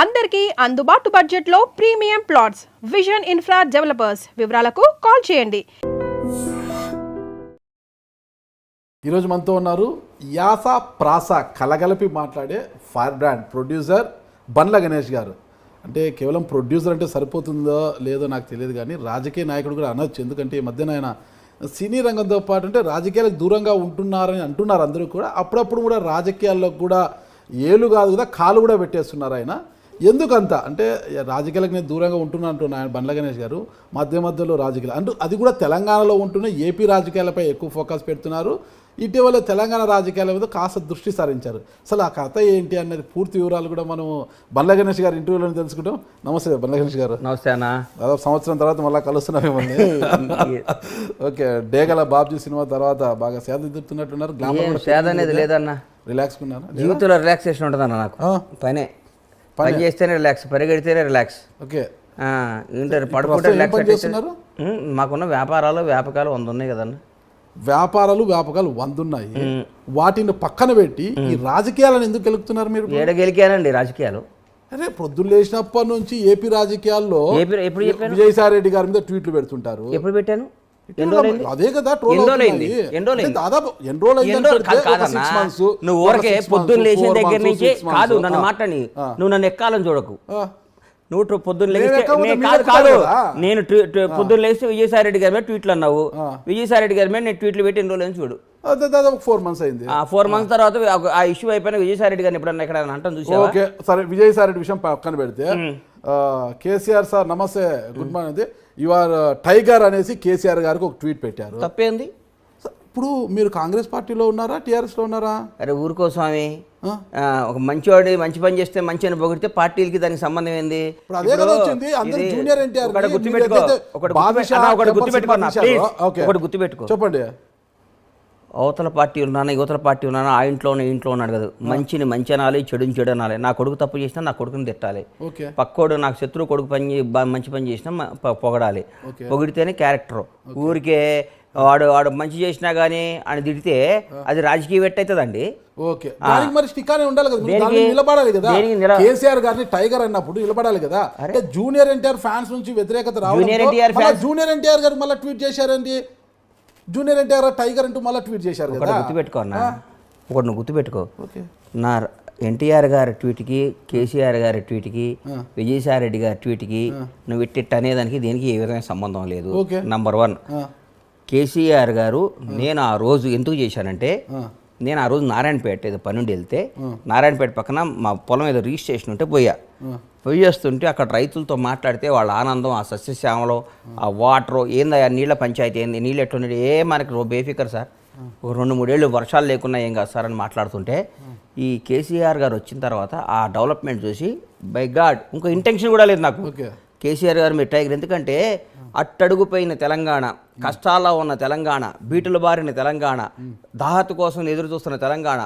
అందరికీ అందుబాటు బడ్జెట్లో premium plots vision infra developers. వివరాలకు కాల్ చేయండి. ఈరోజు మనతో ఉన్నారు యాస ప్రాస కలగలిపి మాట్లాడే fire brand producer Bandla Ganesh గారు. అంటే కేవలం ప్రొడ్యూసర్ అంటే సరిపోతుందో లేదో నాకు తెలియదు, కానీ రాజకీయ నాయకుడు కూడా అనొచ్చు. ఎందుకంటే ఈ మధ్యన ఆయన సినీ రంగంతో పాటు అంటే రాజకీయాలకు దూరంగా ఉంటున్నారని అంటున్నారు అందరూ కూడా. అప్పుడప్పుడు కూడా రాజకీయాల్లో కూడా ఏలు కాదు కదా కాలు కూడా పెట్టేస్తున్నారు ఆయన. ఎందుకంత అంటే రాజకీయాలకు నేను దూరంగా ఉంటున్నా అంటున్నా ఆయన బండ్ల గణేష్ గారు. మధ్యలో రాజకీయాలు అంటూ అది కూడా తెలంగాణలో ఉంటున్న ఏపీ రాజకీయాలపై ఎక్కువ ఫోకస్ పెడుతున్నారు. ఇటీవల తెలంగాణ రాజకీయాల మీద కాస్త దృష్టి సారించారు. అసలు ఆ కథ ఏంటి అనేది పూర్తి వివరాలు కూడా మనం బండ్ల గణేష్ గారి ఇంటర్వ్యూలో తెలుసుకుంటాం. నమస్తే బండ్ల గణేష్ గారు. నమస్తే అన్న. దాదాపు సంవత్సరం తర్వాత మళ్ళీ కలుస్తున్నాం మిమ్మల్ని. ఓకే, డేగల బాబ్జీ సినిమా తర్వాత బాగా సేద దిద్దుతున్నట్టున్నారు. గ్లామర్ సేద అనేది లేదన్న, రిలాక్స్ కున్నారా? జీవితంలో రిలాక్సేషన్ ఉంటుందన్న. నాకు పని చేస్తేనే రిలాక్స్, పరిగెడితేనే రిలాక్స్. ఓకే, ఇంటర్ పడుకుంటే రిలాక్స్. మాకున్న వ్యాపకాలు 100 ఉన్నాయి కదన్న. వ్యాపారాలు 100 ఉన్నాయి. వాటిని పక్కన పెట్టి ఈ రాజకీయాలను ఎందుకు గెలుపుతున్నారు మీరు? గెలికానండి రాజకీయాలు. అరే పొద్దున్న లేచినప్పటి నుంచి ఏపీ రాజకీయాల్లో విజయసాయి రెడ్డి గారి మీద ట్వీట్లు పెడుతుంటారు. ఎప్పుడు పెట్టాను? అదే కదా దాదాపు నువ్వు ఊరకే పొద్దున్న లేచిన దగ్గర నుంచి కాదు నన్ను మాట్లాడి, నువ్వు నన్ను ఎక్కాలని చూడకు. నువ్వు పొద్దున్న లేస్తే కాదు, నేను పొద్దున్న లేస్తే విజయసాయి రెడ్డి గారి మీద ట్వీట్లు అన్నావు. విజయసాయి రెడ్డి గారి మీద నేను ట్వీట్లు పెట్టి ఎన్ని రోజులు చూడు. దాదాపు 4 months అయింది. 4 months తర్వాత ఆ ఇష్యూ అయిపోయిన విజయసాయి రెడ్డి గారిని ఎప్పుడన్నా ఇక్కడ అంటాను చూసా. ఓకే సరే, విజయసాయి రెడ్డి విషయం పక్కన పెడితే కేసీఆర్ సార్ నమస్తే, good morning. You are tiger అనేసి కేసీఆర్ గారికి ఒక ట్వీట్ పెట్టారు. తప్పేంది? ఇప్పుడు మీరు కాంగ్రెస్ పార్టీలో ఉన్నారా, టీఆర్ఎస్లో ఉన్నారా? అరే ఊరుకో స్వామి, ఒక మంచివాడు మంచి పని చేస్తే మంచి అని పొగిడితే పార్టీలకి దానికి సంబంధం ఏంది? గుర్తుపెట్టుకో, చెప్పండి. అవతల పార్టీ ఉన్నాను, యువతల పార్టీ ఉన్నాను, ఆ ఇంట్లో ఉన్నాడు కదా. మంచిని మంచి అనాలి, చెడుని చెడు అనాలి. నా కొడుకు తప్పు చేసినా నా కొడుకుని తిట్టాలి. పక్కోడు నాకు శత్రువు కొడుకు మంచి పని చేసినా పొగడాలి. పొగిడితేనే క్యారెక్టర్. ఊరికే వాడు మంచి చేసినా కానీ అని తిడితే అది రాజకీయ వెట్ అవుతుందండి. ఓకే, మరి స్టికానే ఉండాలి కదా, నిలబడాలి కదా. కేసీఆర్ గారిని టైగర్ అన్నప్పుడు నిలబడాలి కదా. అంటే జూనియర్ ఎన్టీఆర్ ఫ్యాన్స్ నుంచి వ్యతిరేకత రావడం, జూనియర్ ఎన్టీఆర్ గారు మళ్ళీ ట్వీట్ చేశారండి. జూనియర్ ఎన్టీఆర్ టైగర్ అంటూ మళ్ళీ ట్వీట్ చేశారు కదా. గుర్తుపెట్టుకో అన్న, ఒకటి నువ్వు గుర్తుపెట్టుకో. నా ఎన్టీఆర్ గారి ట్వీట్కి, కేసీఆర్ గారి ట్వీట్కి, విజయసాయి రెడ్డి గారి ట్వీట్కి నువ్వు ఇట్టిట్ అనేదానికి దేనికి ఏ విధంగా సంబంధం లేదు. నంబర్ 1, కేసీఆర్ గారు నేను ఆ రోజు ఎందుకు చేశానంటే, నేను ఆ రోజు నారాయణపేట ఏదో పని నుండి వెళ్తే నారాయణపేట పక్కన మా పొలం ఏదో రిజిస్ట్రేషన్ ఉంటే పోయి వస్తుంటే అక్కడ రైతులతో మాట్లాడితే వాళ్ళ ఆనందం, ఆ సస్యశ్యామలో, ఆ వాటరు ఏందా, నీళ్ళ పంచాయతీ ఏంది, నీళ్ళు ఎట్లున్నాడు, మనకి బేఫికర్ సార్, ఒక 2-3 ఏళ్ళు వర్షాలు లేకున్నా ఏం కాదు సార్ అని మాట్లాడుతుంటే, ఈ కేసీఆర్ గారు వచ్చిన తర్వాత ఆ డెవలప్మెంట్ చూసి బై గాడ్ ఇంకో ఇంటెన్షన్ కూడా లేదు నాకు. కేసీఆర్ గారు మీరు టైగర్, ఎందుకంటే అట్టడుగుపోయిన తెలంగాణ, కష్టాల్లో ఉన్న తెలంగాణ, బీటులు బారిన తెలంగాణ, దాహత కోసం ఎదురు చూస్తున్న తెలంగాణ,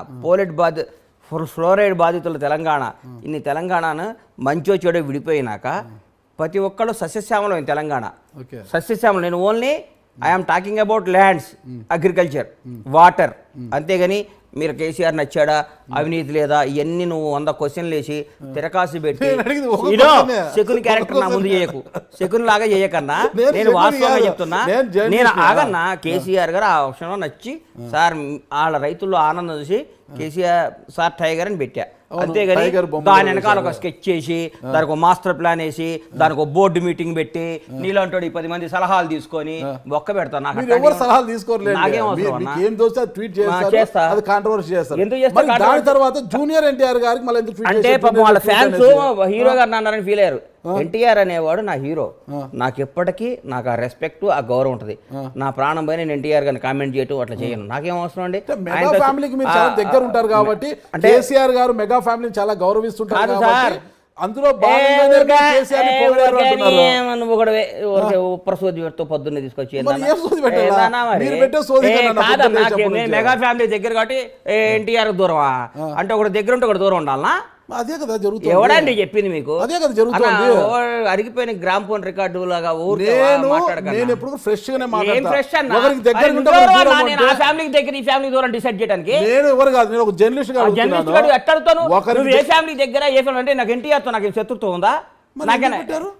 ఫ్లోరైడ్ బాధితుల తెలంగాణ, ఇన్ని తెలంగాణను మంచో చెడో విడిపోయినాక ప్రతి ఒక్కళ్ళు సస్యశ్యామలం తెలంగాణ. సస్యశ్యామలం. నేను only I'm talking about lands, agriculture, water. అంతేగాని మీరు కేసీఆర్ నచ్చాడా, అవినీతి లేదా, ఇవన్నీ నువ్వు 100 క్వశ్చన్లు వేసి తిరకాసి పెట్టి శకుని క్యారెక్టర్ నా ముందు చేయకు. శకుని లాగా చేయకన్నా నేను వాస్తవంగా చెప్తున్నా. నేను ఆగన్నా. కేసీఆర్ గారు ఆ విషయంలో నచ్చి సార్ వాళ్ళ రైతుల్లో ఆనందం చూసి కేసీఆర్ సార్ టైగర్ అని పెట్టా. అంతేగాని దాని వెనకాల ఒక స్కెచ్ చేసి దానికి ఒక మాస్టర్ ప్లాన్ వేసి దానికి ఒక బోర్డు మీటింగ్ పెట్టి నీలాంటి 10 మంది సలహాలు తీసుకొని ఒక్క పెడతాను. అంటే పాపం వాళ్ళ ఫ్యాన్స్ హీరో గారు అన్నారని ఫీల్ అయ్యారు. ఎన్టీఆర్ అనేవాడు నా హీరో. నాకు ఎప్పటికీ నాకు ఆ రెస్పెక్ట్, ఆ గౌరవం ఉంటుంది. నా ప్రాణం పైన నేను ఎన్టీఆర్ గారిని కామెంట్ చేయటం అట్లా చేయను. నాకేం అవసరం అండి. మెగా ఫ్యామిలీకి మీరు చాలా దగ్గర ఉంటారు కాబట్టి కేసీఆర్ గారు మెగా ఫ్యామిలీని చాలా గౌరవిస్తుంటారు కాబట్టి అందులో ప్రసోదితో పొద్దున్నే తీసుకొచ్చి మెగా ఫ్యామిలీ దగ్గర కాబట్టి ఎన్టీఆర్ దూరమా అంటే ఒకటి దగ్గర ఉంటే ఒకటి దూరం ఉండాలనా? అదే కదా జరుగుతుంది. ఎవడండి చెప్పింది మీకు? అదే కదా జరుగుతుంది. అరిగిపోయిన గ్రామ్ ఫోన్ రికార్డు లాగా నేను ఎప్పుడు ఫ్రెష్ గానే ఫ్యామిలీకి దగ్గర ఈ ఫ్యామిలీ దూరం డిసైడ్ చేయడానికి నేను ఎవరు కాదు, నేను ఒక జర్నలిస్ట్ గా జర్నలిస్ట్ గారు ఎట్టాడుతాను. నువ్వు ఏ ఫ్యామిలీ దగ్గర ఏ ఫ్యామిలీ అంటే నాకు ఎన్టీఆర్ తో నాకు శత్రుత్వం ఉందా?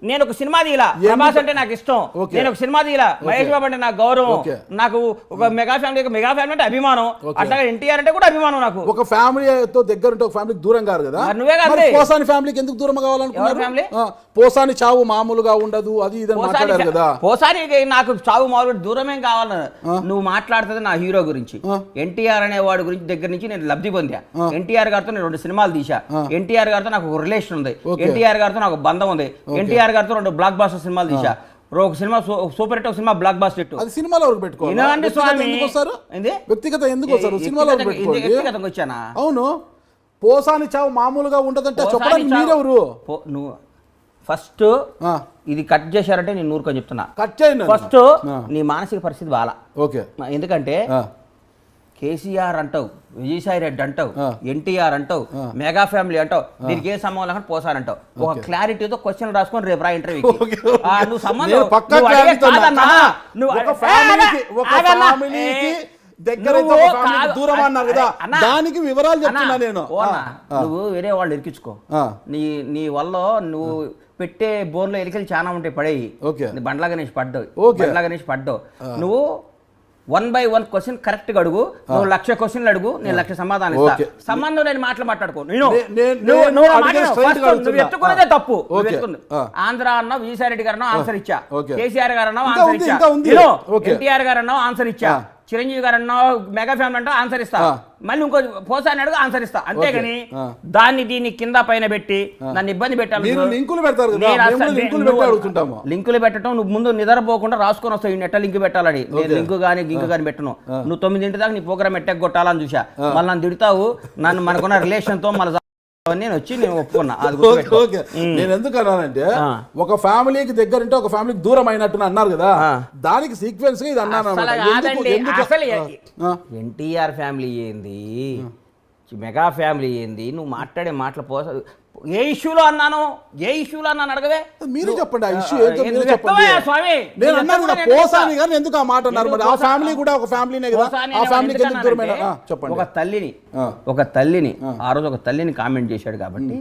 నేను ఒక సినిమా తీయలా, ప్రభాస్ అంటే నాకు ఇష్టం, నేను ఒక సినిమా తీయలా, మహేష్ బాబు అంటే నాకు గౌరవం, నాకు ఒక మెగా ఫ్యామిలీ అంటే అభిమానం, అట్లాగే ఎన్టీఆర్ అంటే కూడా అభిమానం. నాకు ఒక ఫ్యామిలీతో దగ్గర ఉంటే ఒక ఫ్యామిలీకి దూరం కాదు కదా. నువ్వే కాదు, పోసాని ఫ్యామిలీకి ఎందుకు దూరం కావాలనుకున్నారు? పోసాని చావు మామూలుగా ఉండదు అది ఇది మాట్లాడారు కదా. పోసానికి నాకు చావు మామూలు దూరమేం కావాలి. నువ్వు మాట్లాడుతుంది నా హీరో గురించి, ఎన్టీఆర్ అనే వాడి గురించి దగ్గర నుంచి నేను లబ్ధి పొందా. ఎన్టీఆర్ గారితో నేను 2 సినిమాలు తీసా, ఎన్టీఆర్ గారితో నాకు ఒక రిలేషన్ ఉంది, ఎన్టీఆర్ గారితో నాకు బంధం ఉంది, ఎన్టీఆర్ గారితో 2 బ్లాక్ బాస్టర్ సినిమాలు తీసా, ఒక సినిమా సూపర్ హిట్, ఒక సినిమా బ్లాక్ బాస్టర్ హిట్. అది సినిమాలో వరకు పెట్టుకోవాలి. స్వామి వ్యక్తిగత ఎందుకు వస్తారు? సినిమాలో వ్యక్తిగతంగా వచ్చానా? అవును, పోసాని చావు మామూలుగా ఉండదంటే చెప్పడానికి మీరెవరు? నువ్వు ఫస్ట్ ఇది కట్ చేశారంటే నేను నూరుకొని చెప్తున్నా. కట్ చేయండి. ఫస్ట్ నీ మానసిక పరిస్థితి బాలా. ఓకే, ఎందుకంటే కేసీఆర్ అంటావు, విజయసాయి రెడ్డి అంటావు, ఎన్టీఆర్ అంటావు, మెగా ఫ్యామిలీ అంటావు, దీనికి ఏ సంబంధం లేకుండా పోసానంటావు. ఒక క్లారిటీతో క్వశ్చన్ రాసుకొని రేపు రా ఇంటర్వ్యూ. నువ్వు సంబంధం దూరం అన్నారు కదా, దానికి వివరాలు చెప్తున్నా నేను. నువ్వు వేరే వాళ్ళు ఇరికించుకో, నీ వల్ల నువ్వు పెట్టే బోన్లో ఎలికలు చాలా ఉంటాయి, పడేయి. బండ్లా గణేష్ పడ్డావు. నువ్వు 1 by 1 క్వశ్చన్ కరెక్ట్ గా అడుగు. నువ్వు 1,00,000 క్వశ్చన్లు అడుగు, నేను 1,00,000 సమాధానం ఇస్తా. సంబంధం లేని మాట్లాడుకో. నువ్వు ఎత్తుకున్నదే తప్పు. ఆంధ్ర అన్నావు, విజయసాయి రెడ్డి గారు అన్నావు, ఆన్సర్ ఇచ్చా. కేసీఆర్ గారు అన్నావు, ఆన్సర్ ఇచ్చా. ఎన్టీఆర్ గారు అన్నావు, ఆన్సర్ ఇచ్చా. చిరంజీవి గారు అన్నావు, మెగా ఫ్యామిలీ అంటే ఆన్సర్ ఇస్తా. మళ్ళీ ఇంకో పోసాని అడుగు, ఆన్సర్ ఇస్తా. అంతేగాని దీన్ని కింద పైన పెట్టి నన్ను ఇబ్బంది పెట్టాలి. లింకులు పెట్టడం నువ్వు ముందు నిద్రపోకుండా రాసుకొని వస్తావు, నెట్ట లింక్ పెట్టాలని. నేను లింకు కానీ గింకు కానీ పెట్టను. నువ్వు 9 దాకా నీ ప్రోగ్రామ్ ఎట్టెక్ కొట్టాలని చూసా. మళ్ళీ నన్ను తిడతావు, నన్ను మనకున్న రిలేషన్ తో మళ్ళీ నేను ఒప్పుకున్నా. నేను ఎందుకు అన్నానంటే, ఒక ఫ్యామిలీకి దగ్గర ఉంటే ఒక ఫ్యామిలీకి దూరం అయినట్టు అన్నారు కదా, దానికి సీక్వెన్స్ గా ఇది అన్నాను. ఎన్టీఆర్ ఫ్యామిలీ ఏంది, మెగా ఫ్యామిలీ ఏంది, నువ్వు మాట్లాడే మాటలు ఏ ఇష్యూలో అన్నాను అడగవే. మీరు చెప్పండి, ఆ ఇష్యూ ఏంటో మీరు చెప్పండి. స్వామి నేను అన్నాను కదా, పోసాని గారు ఎందుకు ఆ మాట అన్నారు? మరి ఆ ఫ్యామిలీ కూడా ఒక ఫ్యామిలీనే కదా, ఆ ఫ్యామిలీకి ఎందుకు దూరమైన? చెప్పండి. ఒక తల్లిని ఆ రోజు ఒక తల్లిని కామెంట్ చేశాడు కాబట్టి,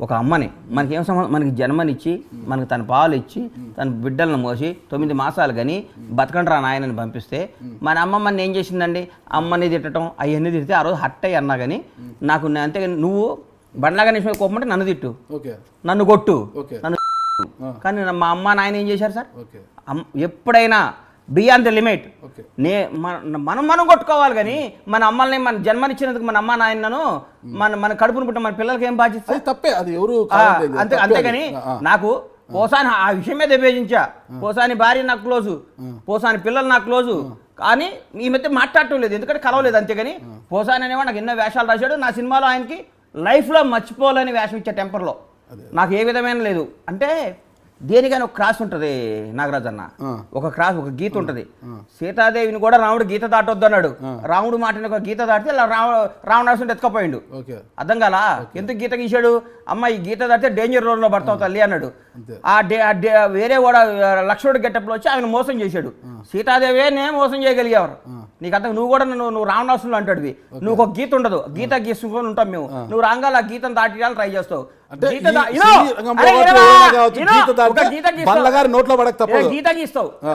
ఒక అమ్మని మనకేం సంబంధం, మనకి జన్మనిచ్చి మనకి తన పాలు ఇచ్చి తన బిడ్డలను మోసి 9 మాసాలు కానీ బతకండి రా నాయనని పంపిస్తే, మన అమ్మమ్మని ఏం చేసిందండి? అమ్మని తిట్టడం అవన్నీ తిడితే ఆ రోజు హట్ అయ్యి అన్నా కానీ నాకు అంతేగాని నువ్వు బండ్లా గణేష్ మీద కోపం అంటే నన్ను తిట్టు, నన్ను కొట్టు, నన్ను. కానీ మా అమ్మ నాయన ఏం చేశారు సార్? ఎప్పుడైనా బియాండ్ ద లిమిట్ మనం కొట్టుకోవాలి. కానీ మన అమ్మల్ని, మన జన్మనిచ్చినందుకు మన అమ్మ నాయనను, మన కడుపును పుట్టిన మన పిల్లలకి ఏం బాధ్యత? తప్పే, అది ఎవరు అంతేగాని నాకు పోసాని ఆ విషయం మీద విభేజించా. పోసాని భార్య నాకు క్లోజు, పోసాని పిల్లలు నాకు క్లోజు, కానీ ఈ మధ్య మాట్లాడటం లేదు, ఎందుకంటే కలవలేదు. అంతేగాని పోసాని అనేవాడు నాకు ఎన్నో వేషాలు రాశాడు. నా సినిమాలో ఆయనకి లైఫ్లో మర్చిపోలేని వేషం ఇచ్చే టెంపర్లో నాకు ఏ విధమైన లేదు. అంటే దేనికైనా ఒక క్రాస్ ఉంటుంది నాగరాజ్ అన్న, ఒక గీత ఉంటుంది. సీతాదేవిని కూడా రాముడు గీత దాటొద్దు అన్నాడు. రాముడు మాటని ఒక గీత దాటితే రావణాసుని ఎత్తుకపోయిండు. అర్థం కాలా? ఎందుకు గీత గీశాడు? అమ్మ ఈ గీత దాటితే డేంజర్ రోడ్ లో పడతావు తల్లి అన్నాడు. వేరే కూడా లక్ష్మణుడు గెటప్లో వచ్చి ఆయన మోసం చేశాడు. సీతాదేవే నేను మోసం చేయగలిగేవారు. నీకు అర్థం? నువ్వు కూడా నువ్వు రావణాసులు అంటాడు. నువ్వు ఒక గీత ఉండదు, గీత గీసుకొని ఉంటాం మేము. నువ్వు రాగాలి ఆ గీతను దాటియాలని ట్రై చేస్తావు.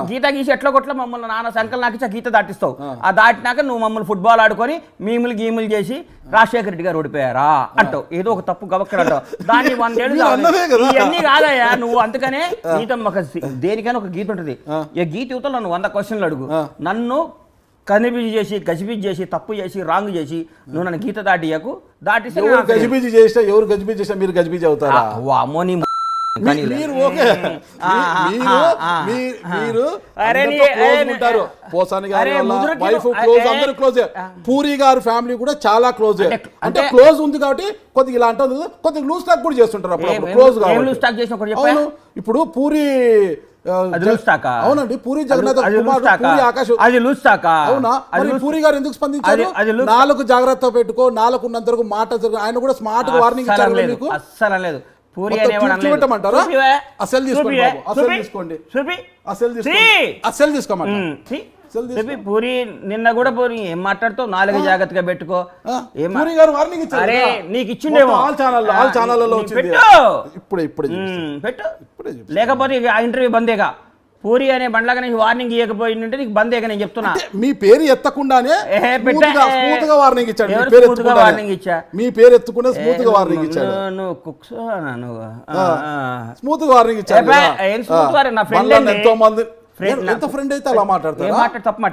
గీత గీసి ఎట్లా కొట్ల మమ్మల్ని నాన్న సంకల్ నాకిచ్చా గీత దాటిస్తావు. ఆ దాటినాక నువ్వు మమ్మల్ని ఫుట్బాల్ ఆడుకొని గీములు చేసి రాజశేఖర రెడ్డి గారు ఓడిపోయారా అంటావు. ఏదో ఒక తప్పు గవక్కడ అంటావు. దాన్ని 100 ఏళ్ళు ఇవన్నీ కాదయ్యా నువ్వు. అందుకనే గీత దేనికైనా ఒక గీత ఉంటుంది. ఈ గీత యువతలో నన్ను 100 క్వశ్చన్లు అడుగు. నన్ను కనిపిజి చేసి గజిబిజి చేసి తప్పు చేసి రాంగ్ చేసి నువ్వు నన్ను గీత దాటియకు. దాటిస్తే గజిబిజి చేసినా ఎవరు గజిబిజి చేసినా మీరు గజిబిజి అవుతారా? అమ్మోని పూరి గారు ఫ్యామిలీ కూడా చాలా క్లోజ్. అంటే క్లోజ్ ఉంది కాబట్టి కొద్దిగా ఇలా అంటుంది, కొద్దిగా లూజ్ టాక్ కూడా చేస్తుంటారు అప్పుడు క్లోజ్. ఇప్పుడు పూరి అది లూస్తాకా? అవునండి, పూరి జగన్నాథ్ అది కుమారుడు లూస్తాకా? పూరి ఆకాష్. అది లూస్తాకా? అవునా? మరి పూరి గారు ఎందుకు స్పందించారు? నాలుగు జాగ్రత్త పెట్టుకో, నాలుగు ఉన్నంత వరకు మాట ఆయన కూడా స్మార్ట్ గా వార్నింగ్ ఇచ్చారు మీకు. అస్సలు లేదు. పూరి చూపెట్టమంటారా? అసలు తీసుకోండి బాబు, అసలు తీసుకోండి, అసలు తీసుకోండి, అసలు తీసుకోమంటారు. పూరి నిన్న కూడా పూరి ఏం మాట్లాడుతావు? నాలుగు జాగ్రత్తగా పెట్టుకో. పూరి గారు వార్నింగ్ ఇచ్చారు. అరే నీకు ఇచ్చిండేమో ఆల్ ఛానల్లో వచ్చింది. ఇప్పుడే పెట్టు, లేకపోతే ఆ ఇంటర్వ్యూ బందేగా. పూరి అనే బండ్లాగా నీకు వార్నింగ్ ఇవ్వకపోయిందంటే నీకు బందేగా నేను చెప్తున్నా. మీ పేరు ఎత్తకుండానే స్మూత్ గా వార్నింగ్ ఇచ్చాడు. మీ పేరు ఎత్తుకుంటే స్మూత్ గా వార్నింగ్ ఇచ్చాడు. నువ్వు కుక్స్ స్మూత్ గా వార్నింగ్ ఇచ్చాడు. నా ఫ్రెండ్ ఎంతో మంది ఎంత ఫ్రెండ్ అయితే అలా మాట్లాడతారు.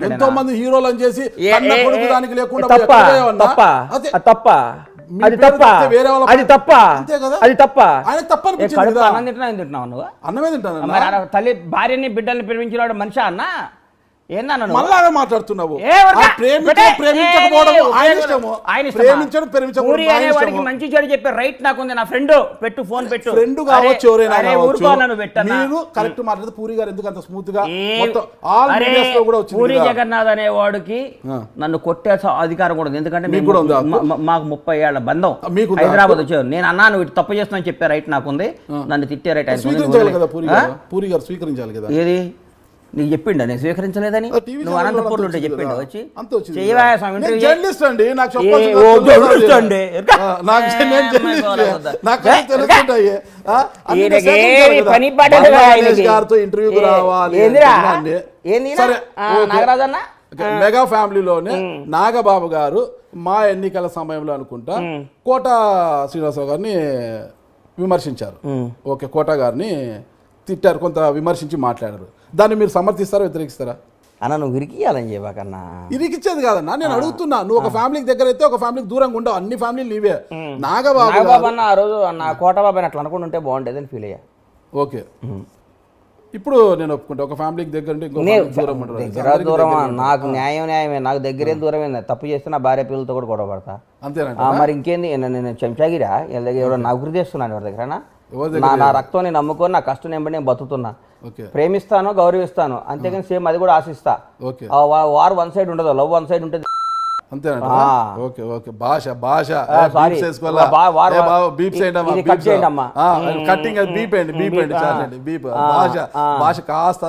ఎంతో మంది హీరోలు అని చేసి దానికి లేకుండా అన్నమే తింటాను. తల్లి భార్యని బిడ్డల్ని ప్రేమించినాడు మనిషి అన్న ఏందన్నా మళ్ళా మాట్లాడుతున్నావు? మంచి చెడు చెప్పే రైట్ నాకుంది. నా ఫ్రెండ్ పెట్టు, ఫోన్ పెట్టు. ఫ్రెండ్ కావచ్చు, ఎవరైనా మీరు కరెక్ట్ మాట్లాడితే పూరి గారు ఎందుకు అంత స్మూత్ గా పూరి జగన్నాథ్ అనే వాడికి నన్ను కొట్టే అధికారం కూడా ఉంది. ఎందుకంటే మాకు 30 ఏళ్ల బంధం. హైదరాబాద్ వచ్చారు, నేను అన్నా నువ్వు ఇటు తప్పు చేస్తున్నావు చెప్పే రైట్ నాకుంది. నన్ను తిట్టే రైట్ పూరి గారు స్వీకరించాలి కదా. ఏది నీకు చెప్పిండా నేను స్వీకరించలేదని? నువ్వు అనంతపూర్లో ఉంటే చెప్పిండు వచ్చి నాగరాజన్న. మెగా ఫ్యామిలీలోనే నాగబాబు గారు మా ఎన్నికల సమయంలో అనుకుంటా కోట శ్రీనివాసరావు గారిని విమర్శించారు. ఓకే, కోట గారిని తిట్టారు, కొంత విమర్శించి మాట్లాడారు. దాన్ని మీరు సమర్థిస్తారా, వ్యతిరేకిస్తారా? అన్న నువ్వు ఇరికియాలని చెప్పకన్నా. ఇరికిచ్చేది కాదన్నా, నేను అడుగుతున్నా. నువ్వు ఒక ఫ్యామిలీకి దగ్గర అయితే ఒక ఫ్యామిలీకి దూరంగా ఉండవు. అన్ని ఫ్యామిలీలు నీవే. నాగబాబు అన్న ఆ రోజు నా కోటబాబు అని అట్లా అనుకుంటుంటే బాగుండేది అని ఫీల్ అయ్యా. ఓకే, ఇప్పుడు నేను ఒప్పుకుంటా ఒక ఫ్యామిలీకి దగ్గర దూరం. నాకు న్యాయమే, నాకు దగ్గరేం దూరమే. తప్పు చేస్తే నా భార్య పిల్లలతో కూడా గొడవ పడతా. అంతేనా? మరి ఇంకేంది, నేను చెంచాగిరా వీళ్ళ దగ్గర ఎవడో నా గురి చేస్తున్నాను ఎవరి దగ్గర. నా రక్తం నేను నమ్ముకొని నా కష్టం నేను బతుకుతున్నా. ప్రేమిస్తాను, గౌరవిస్తాను, అంతేగాని సేమ్ అది కూడా ఆశిస్తా. వార్ వన్ సైడ్ ఉండదు, లవ్ వన్ సైడ్ ఉంటుంది. అంతేనా? ఓకే ఓకే, భాష కాస్త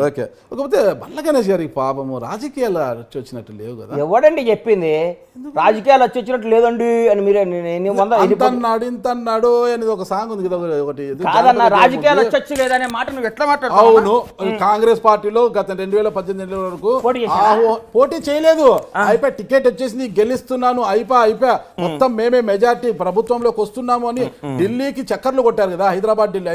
ఓకే. కాకపోతే బండ్ల గణేష్ గారికి పాపము రాజకీయాలు వచ్చి వచ్చినట్టు లేవు కదా. ఎవడండి చెప్పింది రాజకీయాలు వచ్చి వచ్చినట్టు లేదండి అని? మీరే ఇంతన్నాడు అనేది ఒక సాంగ్ ఉంది కదా ఒకటి. కాదన్న, రాజకీయాలు వచ్చి లేదనే మాట నువ్వు ఎట్లా మాట్లాడుతావు? అవును, కాంగ్రెస్ పార్టీలో గత 2018 వరకు పోటీ చేయలేదు. అయిపోయి టికెట్ వచ్చేసింది, గెలుస్తున్నాను, అయిపోయా మొత్తం మేమే మెజార్టీ ప్రభుత్వంలోకి వస్తున్నాము అని ఢిల్లీకి చక్కర్లు కొట్టారు కదా. హైదరాబాద్ ఢిల్లీ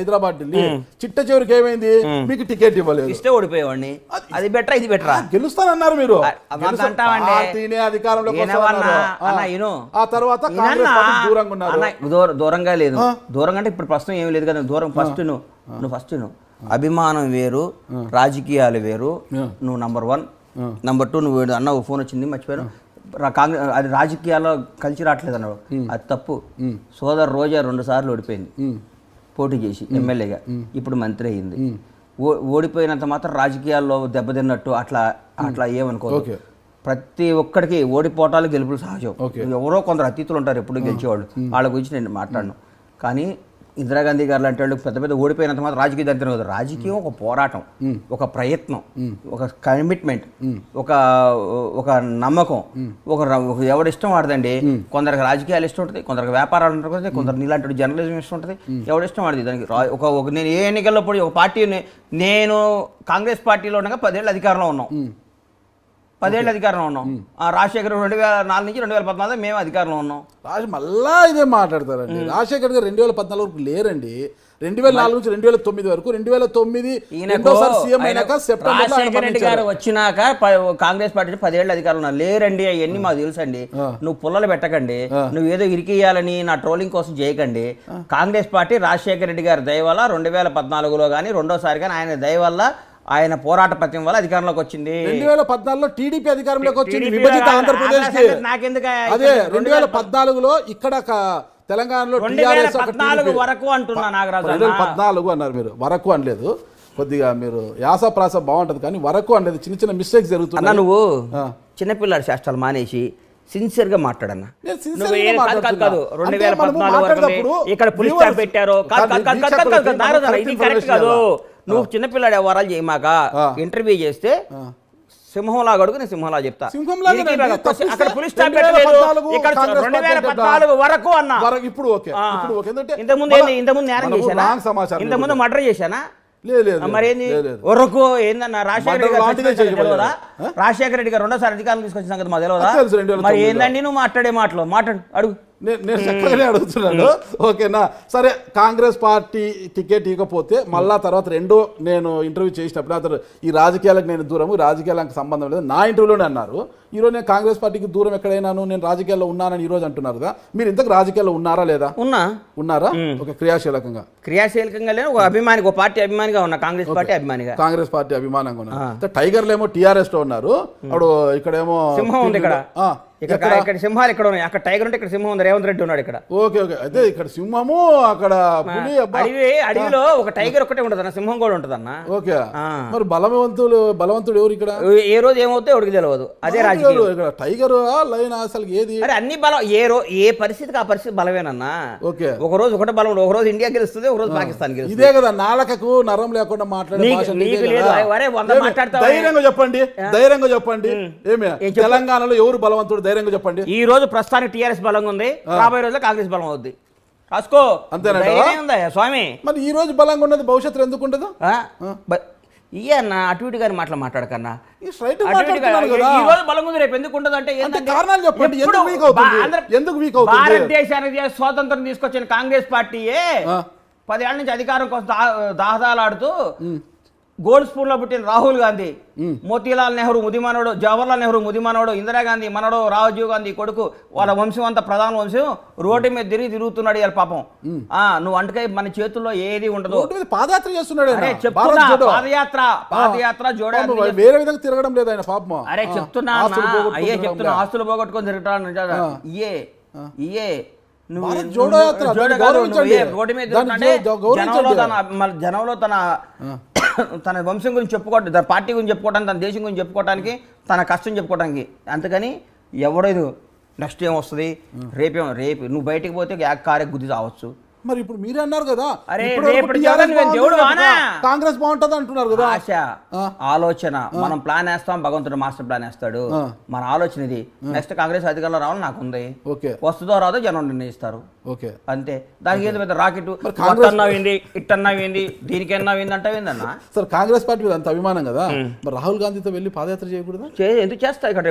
చిట్ట చివరికి ఏమైంది? మీకు టికెట్ ఇవ్వలేదు, ఇస్తే ఓడిపోయేవాడిని. అది బెటర్, ఇది బెటర్. గెలుస్తానన్నారు మీరు, అధికారంలో ఆ తర్వాత దూరంగా ఉన్నారు. దూరంగా లేదు, దూరంగా అంటే ఇప్పుడు ప్రస్తుతం ఏమి లేదు కదా. దూరం ఫస్ట్ నువ్వు అభిమానం వేరు, రాజకీయాలు వేరు. నువ్వు నంబర్ 1. నంబర్ 2 నువ్వు అన్న ఫోన్ వచ్చింది మర్చిపోయాను, కాంగ్రెస్ అది రాజకీయాల్లో కలిసి రావట్లేదు అన్నాడు. అది తప్పు. సోదరు రోజా 2 సార్లు ఓడిపోయింది పోటీ చేసి ఎమ్మెల్యేగా, ఇప్పుడు మంత్రి అయింది. ఓడిపోయినంత మాత్రం రాజకీయాల్లో దెబ్బతిన్నట్టు అట్లా ఏమనుకోదు. ప్రతి ఒక్కడికి ఓడిపోవటాలు గెలుపులు సహజం. ఎవరో కొందరు అతిథులు ఉంటారు ఎప్పుడు గెలిచేవాళ్ళు, వాళ్ళ గురించి నేను మాట్లాడను. కానీ ఇందిరాగాంధీ గారు లాంటి వాళ్ళు పెద్ద పెద్ద ఓడిపోయినంత మాత్రం రాజకీయ దరిద్రం కాదు. రాజకీయం ఒక పోరాటం, ఒక ప్రయత్నం, ఒక కమిట్మెంట్, ఒక నమ్మకం. ఎవడిష్టం వాడదండి. కొందరికి రాజకీయాలు ఇష్టం ఉంటుంది, కొందరికి వ్యాపారాలు ఉంటుంది, కొందరు నీలాంటి జర్నలిజం ఇష్టం ఉంటుంది. ఎవడిష్టం వాడది దానికి. నేను ఏ ఎన్నికల్లో పోయి ఒక పార్టీ, నేను కాంగ్రెస్ పార్టీలో ఉండగా 10 ఏళ్ళు అధికారంలో ఉన్నాం. 10 ఏళ్ళు అధికారంలో ఉన్నాం. రాజశేఖర్ 2004 నుంచి 2014 మేము అధికారంలో ఉన్నాం. మళ్ళా ఇదే మాట్లాడతారండి. రాజశేఖర్ గారు 2014 వరకు లేరండి. 2004 నుంచి 2009 వరకు. 2009 సీఎం అయినాక రాజశేఖర రెడ్డి గారు వచ్చినాక కాంగ్రెస్ పార్టీ 10 ఏళ్ళు అధికారంలో ఉన్నారు. లేరండి, అవన్నీ మాకు తెలుసండి. నువ్వు పుల్లలు పెట్టకండి, నువ్వు ఏదో ఇరికియాలని నా ట్రోలింగ్ కోసం చేయకండి. కాంగ్రెస్ పార్టీ రాజశేఖర రెడ్డి గారి దయ వల్ల 2014లో కానీ రెండోసారి కానీ ఆయన దయ వల్ల, ఆయన పోరాట పత్యం వల్ల అధికారంలోకి వచ్చింది. 2014లో టీడీపీ అధికారంలోకి వచ్చింది, విభజిత ఆంధ్రప్రదేశ్. అదే 2014లో ఇక్కడ తెలంగాణలో 2014 వరకు అంటున్నా నాగరాజు అన్న. 2014 అన్నారు మీరు, వరకు అనలేదు. కొద్దిగా మీరు యాస ప్రాస బాగుంటది కానీ వరకు అనలేదు. చిన్న చిన్న మిస్టేక్స్ అన్న జరుగుతున్నాయి. నువ్వు చిన్నపిల్లాడి శాస్త్రాలు మానేసి సిన్సియర్గా మాట్లాడన్నా. నేను నువ్వు sincerely ఏ- కాదు, కాదు, కాదు. మాట్లాడుతున్నా. 2014 అంటే వరకు మాట్లాడేటప్పుడు ఇక్కడ పులిస్ viewers- స్టాప్ పెట్టారు. కాదు, కాదు, కాదు, కాదు, కాదు, కాదు, నాగరాజు అన్న, ఇది కరెక్ట్ కాదు. నువ్వు చిన్నపిల్లాడి వ్యవహారాలు చేయమాక. ఇంటర్వ్యూ చేస్తే సింహంలా అడుగు, నేను సింహంలా చెప్తా. సింహంలాగా దీనికి రండి, అక్కడ తప్పిస్తే పులిస్ స్టాప్ 2014 పెట్టలేదు. ఇక్కడ కాంగ్రెస్ పార్టీ 2014 వరకు అన్న. ఇప్పుడు ఓకే, ఇప్పుడు ఓకే. ఎందుకంటే ఇంతకుముందు నేరం మనకు చేశానా? wrong సమాచారం ఇంతకుముందు మర్డర్ చేశానా? లేదు లేదు మరేంది లేదు. ఒరకు ఏందన్న రాజశేఖర రెడ్డి గారు లాంటిదే చచ్చిపోయిన సంగతి చేయబోయారు. తెలియదా? రాజశేఖర రెడ్డి గారు రెండోసారి అధికారం తీసుకొచ్చిన సంగతి మాకు తెలియదా? తెలుసు, 2009 మరి ఏందండి నువ్వు మాట్లాడే మాటలు మాట్లాడు అడుగు. నేను చక్కగానే అడుగుతున్నాను. ఓకేనా, సరే. కాంగ్రెస్ పార్టీ టికెట్ ఇవ్వకపోతే మళ్ళా తర్వాత రెండో నేను ఇంటర్వ్యూ చేసినప్పుడు అతను ఈ రాజకీయాలకు నేను దూరము, రాజకీయాలకు సంబంధం లేదు నా ఇంటర్వ్యూలోనే అన్నారు. ఈరోజు నేను కాంగ్రెస్ పార్టీకి దూరం ఎక్కడైనాను, నేను రాజకీయాల్లో ఉన్నానని ఈరోజు అంటున్నారు కదా. మీరు ఇంతకు రాజకీయాల్లో ఉన్నారా లేదా? ఉన్నారా? ఒక క్రియాశీలకంగా క్రియాశీలకంగా లేని ఒక అభిమాని, ఒక పార్టీ అభిమానిగా ఉన్నా, కాంగ్రెస్ పార్టీ అభిమానిగా. కాంగ్రెస్ పార్టీ అభిమానంగా ఉన్నారు. టైగర్లు ఏమో టీఆర్ఎస్ లో ఉన్నారు. అప్పుడు ఇక్కడేమో సింహం ఉంది ఇక్కడ. ఇక్కడ సింహాలు ఇక్కడ ఉన్నాయి. అక్కడ టైగర్ ఉంటే ఇక్కడ సింహం ఉంది. రేవంత్ రెడ్డి ఉన్నాడు ఇక్కడ. Okay okay. అయితే ఇక్కడ సింహము, అక్కడ పులి. అడవిలో ఒక టైగర్ ఒక్కటే ఉంటుంది అన్న, సింహం కూడా ఉంటుంది అన్న. ఓకే. మరి బలవంతుడు ఎవరు ఇక్కడ? ఏ రోజు ఏమవుతే ఎవరికి తెలియదు. అదే రాజకీయం. ఇక్కడ టైగర్ లైన్ అసలు ఏది? అరే అన్ని బలం ఏ పరిస్థితికి ఆ పరిస్థితి బలమేనన్నా. ఓకే. ఒక రోజు ఒకటే బలం, ఒక రోజు ఇండియా గెలుస్తుంది, ఒక రోజు పాకిస్తాన్ గెలుస్తుంది. ఇదే కదా నాలుకకు నరం లేకుండా మాట్లాడే భాష. ధైర్యంగా చెప్పండి, ధైర్యంగా చెప్పండి. ఏమి తెలంగాణలో ఎవరు బలవంతుడు? ధైర్యంగా చెప్పండి. ఈ రోజు ప్రస్తుతానికి టీఆర్ఎస్ బలంగా ఉంది, రాబోయే రోజుల్లో కాంగ్రెస్ బలం అవుద్ది. రాసుకో. అంతేనా స్వామి? మరి ఈ రోజు బలంగా ఉన్నది భవిష్యత్తు ఎందుకు ఉండదు? అన్న అటు ఇటు గారి మాట్లాడకన్నా. ఈ రోజు బలం ఉంది, రేపు ఎందుకు ఉండదు అంటే కారణాలు చెప్పండి. ఎందుకు వీక్ అవుతుంది? భారతదేశానికి స్వాతంత్రం తీసుకొచ్చిన కాంగ్రెస్ పార్టీయే 10 ఏళ్ల నుంచి అధికారం కోసం దాహదాలాడుతూ గోల్డ్ స్పూన్ లో పుట్టిన రాహుల్ గాంధీ, మోతీలాల్ నెహ్రూ ముదిమనోడు, జవహర్లాల్ నెహ్రూ ముదిమనోడు, ఇందిరాగాంధీ మనోడు, రాజీవ్ గాంధీ కొడుకు, వాళ్ళ వంశం అంతా ప్రధాన వంశం రోడ్డు మీద తిరుగుతున్నాడు ఇవాళ పాపం. నువ్వు అంటకాయ మన చేతుల్లో ఏది ఉండదు. పాదయాత్ర చేస్తున్నాడు. పాదయాత్ర జోడాలి. వేరే విధంగా తిరగడం లేదు ఆయన పాపం. అరే చెప్తున్నా, ఆస్తులు పోగొట్టుకొని తిరుగుతాడు. ఇయే జనంలో తన వంశం గురించి చెప్పుకోవడం, తన పార్టీ గురించి చెప్పుకోవడానికి, తన దేశం గురించి చెప్పుకోవడానికి, తన కష్టం చెప్పుకోవడానికి. అంతకని ఎవడేదు నెక్స్ట్ ఏం వస్తుంది, రేపు నువ్వు బయటికి పోతే కార్య గుద్ది రావచ్చు. మరి ఇప్పుడు మీరే అన్నారు కదా, కాంగ్రెస్ బాగుంటది అంటున్నారు కదా. ఆశ, ఆలోచన, మనం ప్లాన్ వేస్తాం, భగవంతుడు మాస్టర్ ప్లాన్ వేస్తాడు. మన ఆలోచన ఇది. నెక్స్ట్ కాంగ్రెస్ అధికారంలో రావాలని నాకు ఉంది. వస్తుందో రాదో జనం నిర్ణయిస్తారు. అంతే. దానికి ఏదో పెద్ద రాకెట్ అన్నావింది, ఇట్టన్నావింది, దీనికన్నావింది అంటావిందన్న. సార్ కాంగ్రెస్ పార్టీ మీద అంత అభిమానం కదా, మరి రాహుల్ గాంధీతో వెళ్ళి పాదయాత్ర చేయకూడదు? ఎందుకు చేస్తా? ఇక్కడ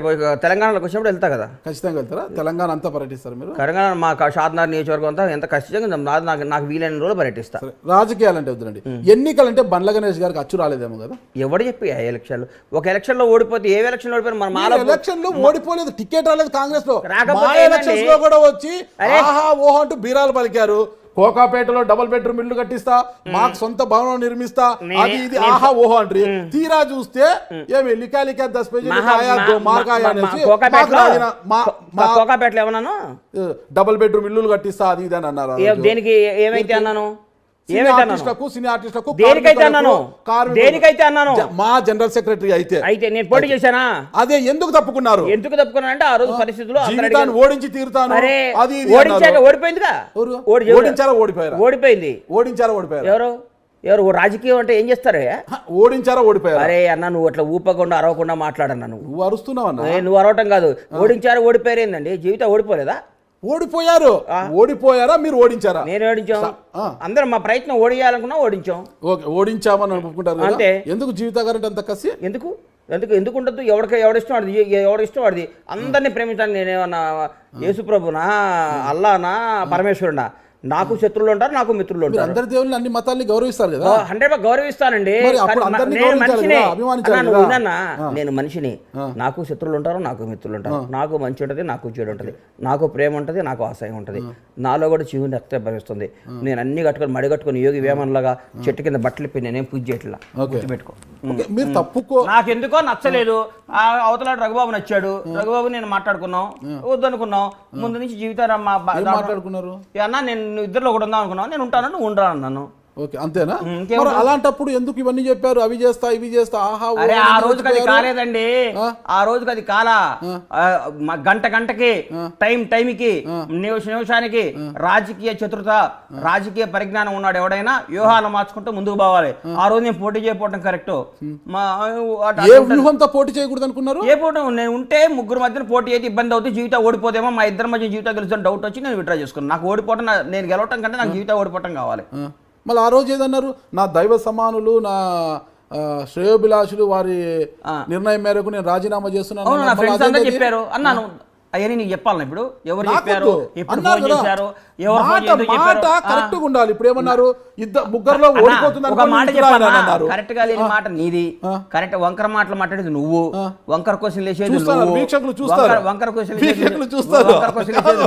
తెలంగాణలోకి వచ్చినప్పుడు వెళ్తా కదా. ఖచ్చితంగా వెళ్తారా? తెలంగాణ అంతా పర్యటిస్తారు మీరు? తెలంగాణ మా షాద్నగర్ నియోజకవర్గం అంతా ఎంత ఖచ్చితంగా నాకు వీలైన రోజులు పర్యటిస్తా. రాజకీయాలంటే వద్దండి, ఎన్నికలంటే బండ్ల గణేష్ గారికి అచ్చు రాలేదేమో కదా. ఎవడు చెప్పి ఎలక్షన్లు? ఒక ఎలక్షన్ లో ఓడిపోతే ఏ ఎలక్షన్ ఓడిపోయిన మన ఎలక్షన్ లో ఓడిపోలేదు, టికెట్ రాలేదు కాంగ్రెస్ లో. ఎలక్షన్స్ లో కూడా వచ్చి ఆహా ఓహో అంటూ బీరాలు పలికారు. కోకాపేటలో డబుల్ బెడ్రూమ్ ఇల్లు కట్టిస్తా, మాకు సొంత భవనం నిర్మిస్తా, అది ఇది ఆహా ఓహో అంటారు. తీరా చూస్తే ఏమి లికా 10 పేజీ కోకాపేటలో ఏమన్నాను, డబుల్ బెడ్రూమ్ ఇల్లు కట్టిస్తా, అది ఇది అని అన్నారు. దేనికి? ఏమైతే అన్నాను? మా జనరల్ సెక్రటరీ అయితే నేను పోటీ చేశానా? అదే ఎందుకు తప్పుకున్నారు? ఎందుకు తప్పుకున్నా అంటే ఆ రోజు పరిస్థితుల్లో ఓడించి తీరుతాను. ఓడిపోయిందిగా. ఓడించారా ఓడిపోయారు? ఎవరు రాజకీయం అంటే ఏం చేస్తారు? ఓడించారా ఓడిపోయారు? అరే అన్న నువ్వు అట్లా ఊపకుండా అరవకుండా మాట్లాడన్నా. నువ్వు అరుస్తున్నావు. నువ్వు అరవటం కాదు. ఓడించారా ఓడిపోయారు ఏందండి? జీవితం ఓడిపోలేదా? ఓడిపోయారా? మీరు ఓడించారా? నేను ఓడించాం. అందరం మా ప్రయత్నం ఓడియాలనుకున్నా ఓడించాం. ఓడించామని అనుకుంటారు అంతే. ఎందుకు జీవితగారంటే అంత కసి? ఎందుకు ఉండదు? ఎవడిష్టం వాడిది. అందరినీ ప్రేమించాను. నేనేమన్నా యేసుప్రభునా, అల్లానా, పరమేశ్వరునా? నాకు శత్రువులు ఉంటారు, నాకు మిత్రులు మీరు ఉంటారు. అందరి దేవుళ్ళని అన్ని మతాల్ని గౌరవిస్తారు కదా. 100% గౌరవిస్తానండి. మరి అప్పుడు కానీ అందరినీ నేను గౌరవించాలి మనిషిని. కదా, అభిమానించాలి అన్నా, నువ్వు కదా. వినన్నా? నేను మనిషిని. నాకు శత్రువులు ఉంటారు, నాకు మిత్రులు ఉంటారు. నాకు మంచి ఉంటుంది, నాకు చెడు ఉంటుంది. నాకు ప్రేమ ఉంటుంది, నాకు ఆశయం ఉంటుంది. నాలో కూడా జీవుని రక్త భవిస్తుంది. నేను అన్ని కట్టుకొని మడి కట్టుకొని యోగి వేమన్లాగా చెట్టు కింద బట్టలు ఇప్పి నేనేం పూజ చేయట్లా. గుర్తుపెట్టుకో. ఓకే, మీరు తప్పుకో. నాకెందుకో నచ్చలేదు. అవతల రఘుబాబు నచ్చాడు. రఘుబాబు నేను మాట్లాడుకున్నాం, వద్దనుకున్నాం. ముందు నుంచి జీవితాన్ని మాట్లాడుకున్నారు అన్నా, నేను ఇద్దరిలో ఒకటి ఉందాం అనుకున్నావు. నేను ఉంటాను, నువ్వు ఉండరా అన్నాను. ఓకే, అంతేనా? మరి అలాంటప్పుడు ఎందుకు ఇవన్నీ చెప్పారు? అవి చేస్తా, ఇవి చేస్తా, ఆహా. అరే ఆ రోజుకి అది కాలేదండి. ఆ రోజుకి అది కాలా. గంటకి టైంకి నిమిషానికి రాజకీయ చతురత, రాజకీయ పరిజ్ఞానం ఉన్నాడు ఎవడైనా వ్యూహాలు మార్చుకుంటూ ముందుకు పోవాలి. ఆ రోజు నేను పోటీ చేయకపోవడం కరెక్ట్. ఏ వ్యూహంతో పోటీ చేయకూడదు అనుకున్నారు? ఏ పోటీ నేను ఉంటే ముగ్గురు మధ్యన పోటీ అయితే ఇబ్బంది అవుతుంది, జీవితం ఓడిపోతేమో మా ఇద్దరి మధ్య జీవితం గెలుచుని డౌట్ వచ్చి నేను విత్డ్రా చేసుకున్నాను. నాకు ఓడిపోవటం, నేను గెలవటం కంటే నాకు జీవితం ఓడిపోవటం కావాలి. మళ్ళీ ఆ రోజు ఏదన్నారు? నా దైవ సమానులు, నా శ్రేయోభిలాషులు వారి నిర్ణయం మేరకు నేను రాజీనామా చేస్తున్నాను చెప్పారు అన్నాను. అవన్నీ నీకు చెప్పాలి. ఇప్పుడు ఎవరు చెప్పారు, ఎప్పుడు ఫోన్ చేశారు, ఎవరు ఫోన్ కరెక్ట్ గా ఉండాలి. ఇప్పుడు ఏమన్నారు? ముగ్గురులో ఓడిపోతుంది. ఒక మాట చెప్పారు, కరెక్ట్ గా లేని మాట నీది. కరెక్ట్ వంకర మాటలు మాట్లాడేది నువ్వు. వంకర క్వశ్చన్ లేచేది నువ్వు. వీక్షకులు చూస్తారు. వంకర క్వశ్చన్ చూస్తారు.